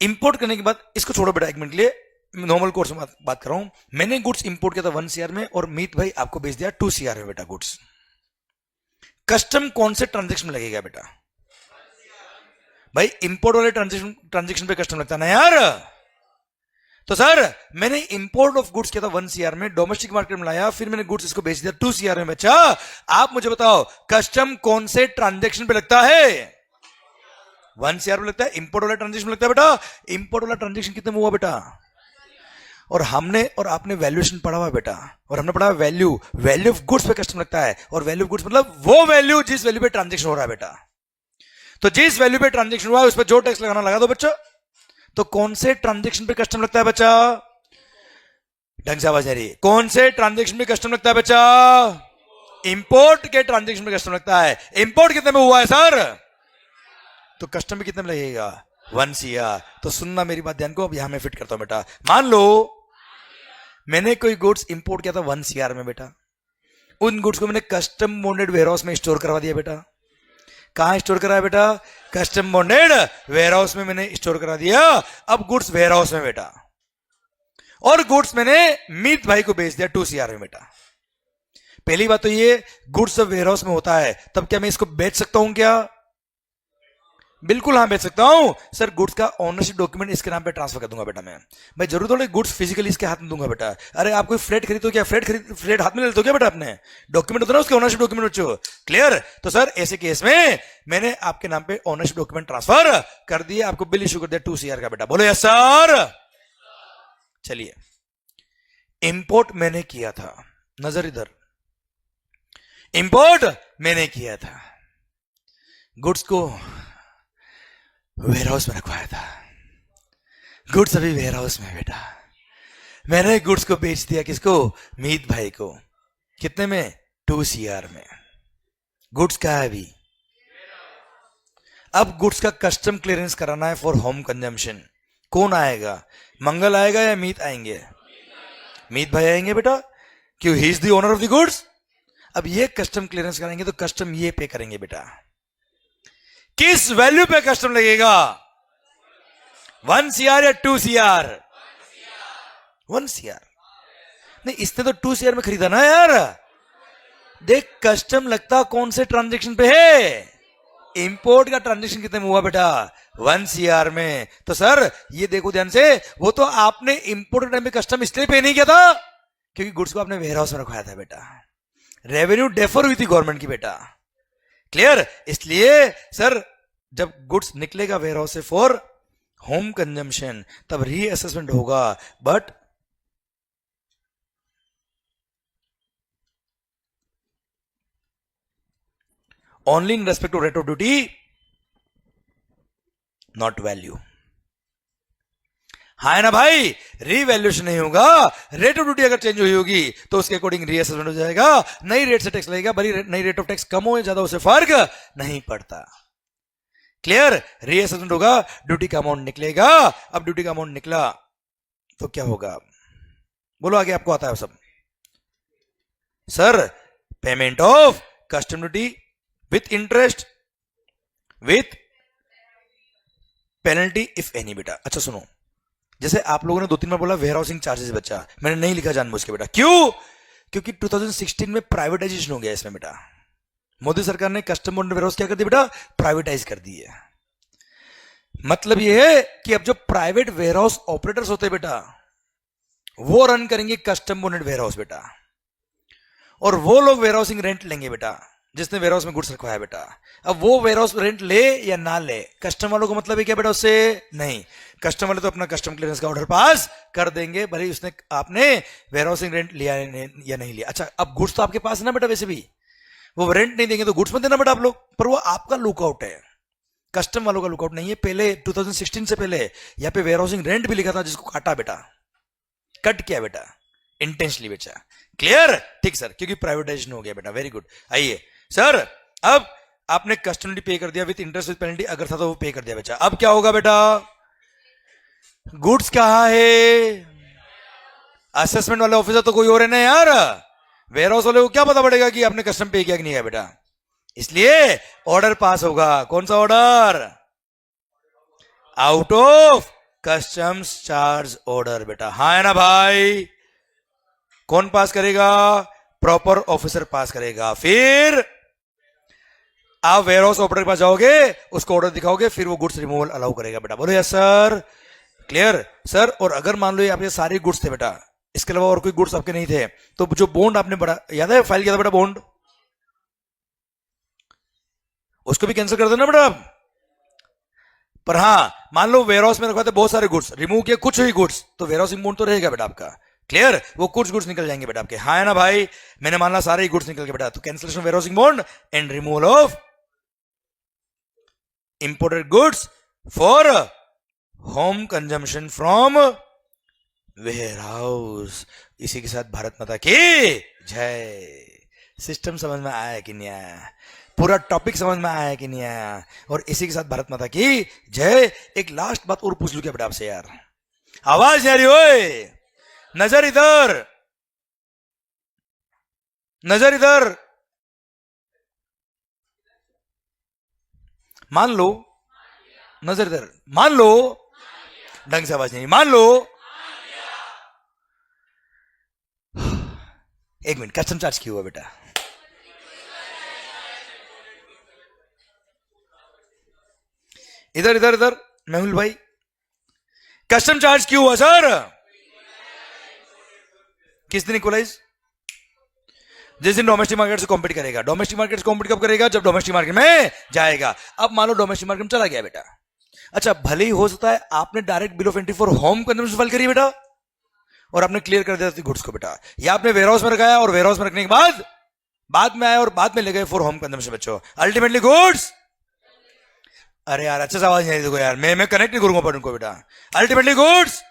इंपोर्ट करने के बाद, इसको छोड़ो बेटा एक मिनट के लिए, नॉर्मल कोर्स में बात कर रहा हूं। मैंने गुड्स इंपोर्ट किया था 1 CR में और मीत भाई आपको बेच दिया 2 CR में बेटा गुड्स। कस्टम कौन से ट्रांजेक्शन में लगेगा बेटा, भाई इंपोर्ट वाले ट्रांजेक्शन पे कस्टम लगता है ना यार। तो सर मैंने इंपोर्ट ऑफ गुड्स किया था 1 CR में, डोमेस्टिक मार्केट में लाया, फिर मैंने गुड्स इसको बेच दिया 2 CR में बच्चा। आप मुझे बताओ कस्टम कौन से ट्रांजेक्शन पे लगता है, 1 CR में लगता है, इंपोर्ट वाला ट्रांजेक्शन में लगता है बेटा। इंपोर्ट वाला ट्रांजेक्शन कितने में हुआ बेटा, और हमने और आपने वैल्यूएशन पढ़ा हुआ बेटा, और हमने पढ़ा वैल्यू, वैल्यू ऑफ गुड्स पे कस्टम लगता है। और वैल्यू ऑफ गुड्स मतलब वो वैल्यू जिस वैल्यू पे ट्रांजेक्शन हो रहा है बेटा। तो जिस वैल्यू पे ट्रांजेक्शन हुआ है उस पर जो टैक्स लगाना लगा दो बच्चा। तो कौन से ट्रांजेक्शन पे कस्टम लगता है बच्चा, ढंग से आवाज आ रही है, कौन से ट्रांजेक्शन पे कस्टम लगता है बच्चा, इंपोर्ट के ट्रांजेक्शन पे कस्टम लगता है। इंपोर्ट कितने में हुआ है सर, तो कस्टम भी कितने में लगेगा, 1 CR। तो सुनना मेरी बात ध्यान को, अब यहां मैं फिट करता हूं बेटा। मान लो मैंने कोई गुड्स इंपोर्ट किया था 1 CR में बेटा, उन गुड्स को मैंने कस्टम बॉन्डेड वेयरहाउस में स्टोर करवा दिया बेटा। कहां स्टोर करा है बेटा, कस्टम बॉन्डेड वेयरहाउस में मैंने स्टोर करा दिया। अब गुड्स वेयरहाउस में बेटा, और गुड्स मैंने मीत भाई को बेच दिया 2 CR में बेटा। पहली बात तो ये, गुड्स जब वेयरहाउस में होता है तब क्या मैं इसको बेच सकता हूं क्या, बिल्कुल हाँ बेच सकता हूं सर। गुड्स का ओनरशिप डॉक्यूमेंट इसके नाम पे ट्रांसफर कर दूंगा बेटा मैं जरूर थोड़े गुड्स फिजिकली इसके हाथ में दूंगा बेटा। अरे आप कोई फ्लैट खरीदो क्या, फ्लैट हाथ में ले लेते हो क्या बेटा, अपने डॉक्यूमेंट होता है ना उसके, ओनरशिप डॉक्यूमेंट बच्चों। क्लियर? तो सर ऐसे केस में मैंने आपके नाम पे ओनरशिप डॉक्यूमेंट ट्रांसफर कर दिए, आपको बिल इशू कर दिया 2 CR का बेटा। बोलो यस सर। चलिए, इंपोर्ट मैंने किया था, नजर इधर, इंपोर्ट मैंने किया था, गुड्स को वेयरहाउस में रखवाया था, गुड्स अभी वेयरहाउस में बेटा। मैंने गुड्स को बेच दिया किसको, मीत भाई को, कितने में, 2 CR में। गुड्स क्या है अभी, अब गुड्स का कस्टम क्लियरेंस कराना है फॉर होम कंजम्पशन। कौन आएगा, मंगल आएगा या मीत आएंगे, मीत भाई आएंगे बेटा, क्यों, he is the owner of the goods. अब ये कस्टम क्लियरेंस कराएंगे तो कस्टम ये पे करेंगे बेटा। किस वैल्यू पे कस्टम लगेगा, 1 CR या 2 CR, 1 CR। नहीं, इसने तो 2 CR में खरीदा ना यार। देख कस्टम लगता कौन से ट्रांजेक्शन पे है, इंपोर्ट का ट्रांजेक्शन कितने में हुआ बेटा? 1 CR में। तो सर ये देखो ध्यान से, वो तो आपने इंपोर्ट टाइम में कस्टम इसलिए पे नहीं किया था क्योंकि गुड्स को आपने वेयर हाउस में रखवाया था बेटा। रेवेन्यू डेफर हुई थी गवर्नमेंट की बेटा। क्लियर? इसलिए सर जब गुड्स निकलेगा वेयर हाउस से फॉर होम कंजम्पशन तब रीअसेसमेंट होगा, but only in respect to rate of duty, not value. हाँ ना भाई, रीवैल्यूएशन नहीं होगा। रेट ऑफ ड्यूटी अगर चेंज हुई होगी तो उसके अकॉर्डिंग रीअसेसमेंट हो जाएगा, नई रेट से टैक्स लगेगा, भले नई रेट ऑफ टैक्स कम हो या ज्यादा उससे फर्क नहीं पड़ता। क्लियर? रीअसेसमेंट होगा, ड्यूटी का अमाउंट निकलेगा। अब ड्यूटी का अमाउंट निकला तो क्या होगा? बोलो आगे, आपको आता है सब? Sir payment of custom duty with interest with penalty if any बेटा। अच्छा सुनो, जैसे आप लोगों ने 2-3 बार बोला वेयर हाउसिंग चार्जेस बच्चा, मैंने नहीं लिखा जानबूझ के बेटा। क्यों? क्योंकि 2016 में प्राइवेटाइजेशन हो गया इसमें बेटा। मोदी सरकार ने कस्टम बॉन्ड वेयर हाउस क्या कर दिया बेटा? प्राइवेटाइज कर दिए। मतलब यह है कि अब जो प्राइवेट वेयर हाउस ऑपरेटर्स होते हैं बेटा, वो रन करेंगे कस्टम बॉन्डेड वेयर हाउस बेटा, और वो लोग वेयर हाउसिंग रेंट लेंगे बेटा, जिसने वेयर हाउस में गुड्स रखवाया बेटा। अब वो वेयर हाउस रेंट ले या ना ले, कस्टम वालों को मतलब है क्या बेटा उससे? नहीं, कस्टम वाले तो अपना कस्टम क्लियरेंस का ऑर्डर पास कर देंगे, भले उसने आपने वेयर हाउसिंग रेंट लिया या नहीं लिया। अच्छा, अब गुड्स तो आपके पास है ना बेटा, वैसे भी वो रेंट नहीं देंगे तो गुड्स मत देना बेटा आप लोग, पर वो आपका लुकआउट है, कस्टम वालों का लुकआउट नहीं है। पहले 2016 से पहले यहाँ पे वेयर हाउसिंग रेंट भी लिखा था, जिसको काटा बेटा, कट किया बेटा, इंटेंशनली बेचा। क्लियर? ठीक सर, क्योंकि प्राइवेटाइजेशन हो गया बेटा। Very good. आइए सर, अब आपने कस्टम ड्यूटी पे कर दिया विथ इंटरेस्ट विथ पेनल्टी, अगर था तो वो पे कर दिया बेटा। अब क्या होगा बेटा? गुड्स कहां है? असेसमेंट वाले ऑफिसर तो कोई और है ना यार, वेयर हाउस वाले को क्या पता पड़ेगा कि आपने कस्टम पे किया कि नहीं है बेटा। इसलिए ऑर्डर पास होगा। कौन सा order? Out of customs charge order बेटा। हाँ है ना भाई? कौन पास करेगा? प्रॉपर ऑफिसर पास करेगा। फिर आप वेयर हाउस ऑपरेटर के पास जाओगे, उसको ऑर्डर दिखाओगे, फिर वो गुड्स रिमूवल अलाउ करेगा बेटा। बोलो यस सर। Clear sir? और अगर मान लो ये आपके सारे गुड्स थे बेटा, इसके अलावा और कोई गुड्स आपके नहीं थे, तो जो बॉन्ड आपने बड़ा याद है फाइल किया था बेटा, बॉन्ड, उसको भी कैंसिल कर देना बेटा। पर हाँ, मान लो वेयर हाउस में रखवाते बहुत सारे गुड्स, रिमूव किए कुछ ही गुड्स, तो वेयर हाउसिंग बॉन्ड तो रहेगा बेटा आपका। क्लियर? वो कुछ गुड्स निकल जाएंगे बेटा आपके। हाँ है ना भाई? मैंने मान ला सारे ही गुड्स निकल गए बेटा, तो cancellation warehousing bond and removal of imported goods for home consumption from warehouse. इसी के साथ भारत माता की जय। सिस्टम समझ में आया कि नहीं आया? पूरा टॉपिक समझ में आया कि नहीं आया? और इसी के साथ भारत माता की जय। एक लास्ट बात और पूछ लू क्या बेटा आपसे यार? आवाज आ रही हो? नजर इधर, नजर इधर। मान लो, नजर इधर, मान लो, ढंग से आवाज नहीं, मान लो। एक मिनट, कस्टम चार्ज क्यों हुआ बेटा? इधर इधर इधर, मेहुल भाई, कस्टम चार्ज क्यों हुआ सर? किस दिन इक्वलाइज? जिस दिन डोमेस्टिक मार्केट से कॉम्पीट करेगा। डोमेस्टिक मार्केट से कॉम्पीट कब करेगा? जब डोमेस्टिक मार्केट में जाएगा। अब मान लो डोमेस्टिक मार्केट में चला गया बेटा, अच्छा भले ही हो सकता है आपने direct bill of entry for home consumption file करी बेटा, और आपने क्लियर कर दिया था गुड्स को बेटा, या आपने वेयर हाउस में रखाया और वेयर हाउस में रखने के बाद में आए और बाद में ले गए फॉर होम कंजम्पशन बच्चों, अल्टीमेटली गुड्स। अरे यार अच्छा आवाज नहीं देखो यार, मैं कनेक्ट नहीं करूंगा पर उनको बेटा। अल्टीमेटली गुड्स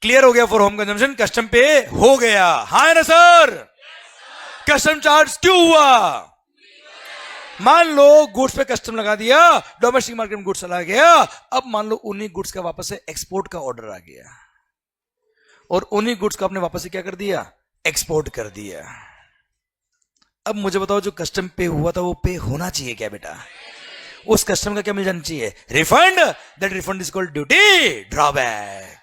क्लियर हो गया फॉर होम कंजम्पशन, कस्टम पे हो गया। हाँ ना सर? कस्टम चार्ज क्यों हुआ? मान लो गुड्स पे कस्टम लगा दिया, डोमेस्टिक मार्केट में गुड्स चला गया, अब मान लो उन्हीं गुड्स का वापस से एक्सपोर्ट का ऑर्डर आ गया, और उन्हीं गुड्स को आपने वापस से क्या कर दिया? एक्सपोर्ट कर दिया। अब मुझे बताओ, जो कस्टम पे हुआ था वो पे होना चाहिए क्या बेटा? उस कस्टम का क्या मिल जाना चाहिए? Refund. That refund is called duty drawback.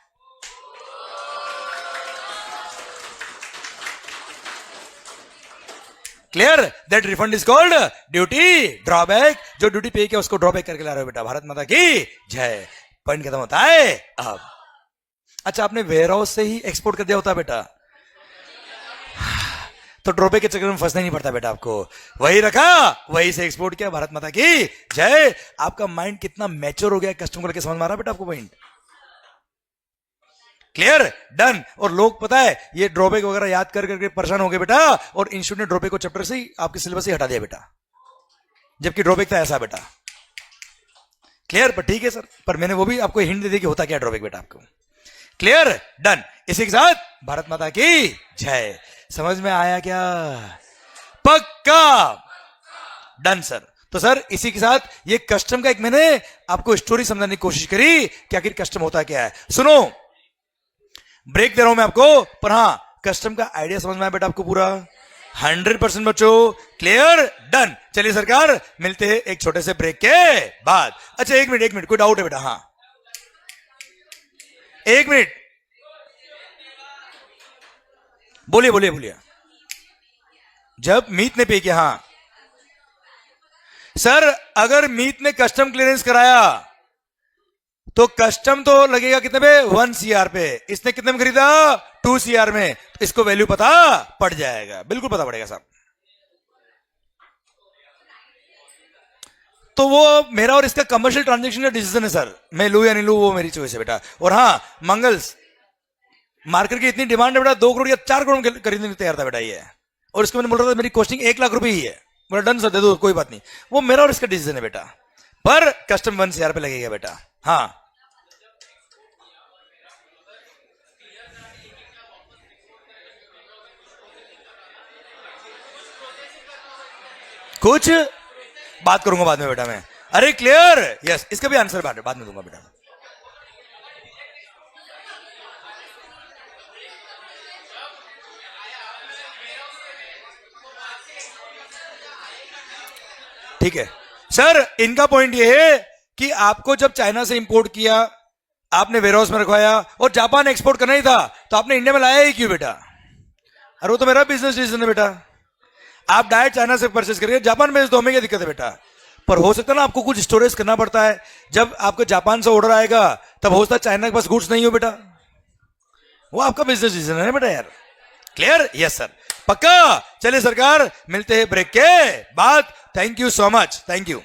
Clear? That refund is called duty drawback. जो ड्यूटी पे किया उसको ड्रॉबैक करके ला रहे हो बेटा। भारत माता की जय। पॉइंट खत्म होता है अब। अच्छा, आपने वेयर हाउस से ही एक्सपोर्ट कर दिया होता बेटा, तो ड्रॉबैक के चक्कर में फंसना नहीं पड़ता बेटा आपको। वही रखा, वही से एक्सपोर्ट किया। भारत माता की जय। आपका माइंड कितना मैच्योर हो गया, कस्टमर को लेकर समझ में आ रहा बेटा आपको पॉइंट? क्लियर? डन। और लोग पता है ये ड्रॉबैक वगैरह याद कर करके परेशान हो गए बेटा, और इंस्टीट्यूट ने ड्रॉबैक को चैप्टर से ही आपके सिलेबस से हटा दिया बेटा, जबकि ड्रॉबैक था ऐसा बेटा। क्लियर? पर ठीक है सर, पर मैंने वो भी आपको हिंट दे दी कि होता क्या ड्रॉबैक बेटा आपको। क्लियर? डन। इसी के साथ भारत माता की जय। समझ में आया क्या? पक्का? Done sir. तो सर इसी के साथ ये कस्टम का एक मैंने आपको स्टोरी समझाने की कोशिश करी कि आखिर कस्टम होता क्या है। सुनो, ब्रेक दे रहा हूं मैं आपको, पर हां कस्टम का आइडिया समझ में आया बेटा आपको पूरा? 100% बच्चों। क्लियर? डन। चलिए सरकार, मिलते हैं एक छोटे से ब्रेक के बाद। अच्छा एक मिनट, कोई डाउट है बेटा? हाँ एक मिनट, बोलिए। जब मीत ने पे किया, हाँ सर, अगर मीत ने कस्टम क्लियरेंस कराया तो कस्टम तो लगेगा कितने पे? 1 CR पे। इसने कितने में खरीदा? 2 CR में। तो इसको वैल्यू पता पड़ जाएगा, बिल्कुल पता पड़ेगा साहब। तो वो मेरा और इसका कमर्शियल ट्रांजेक्शन का डिसीजन है सर, मैं लू या नहीं लू वो मेरी चॉइस है बेटा। और हाँ मंगल्स, मार्केट की इतनी डिमांड है बेटा, 2 करोड़ या 4 करोड़ में खरीदने को तैयार था बेटा ये, और इसको मैंने बोल रहा था मेरी कॉस्टिंग 1 लाख रुपए ही है। बोला डन सर, दे दो, कोई बात नहीं। वो मेरा और इसका डिसीजन है बेटा, पर कस्टम 1 CR पे लगेगा बेटा। हाँ कुछ बात करूंगा बाद में बेटा मैं। अरे क्लियर? यस, इसका भी आंसर बाद में दूंगा बेटा। ठीक है सर, इनका पॉइंट ये है कि आपको जब चाइना से इंपोर्ट किया, आपने वेयरहाउस में रखवाया और जापान एक्सपोर्ट करना ही था, तो आपने इंडिया में लाया ही क्यों बेटा? अरे वो तो मेरा बिजनेस डिसीजन है बेटा। आप डायरेक्ट चाइना से परचेस करिए, जापान में तो हमें क्या दिक्कत है बेटा? पर हो सकता है ना आपको कुछ स्टोरेज करना पड़ता है। जब आपको जापान से ऑर्डर आएगा तब हो सकता है चाइना के पास गुड्स नहीं हो बेटा, वो आपका बिजनेस डिसीजन है बेटा यार। क्लियर? यस सर, पक्का। चलिए सरकार, मिलते हैं ब्रेक के बाद। Thank you so much, thank you.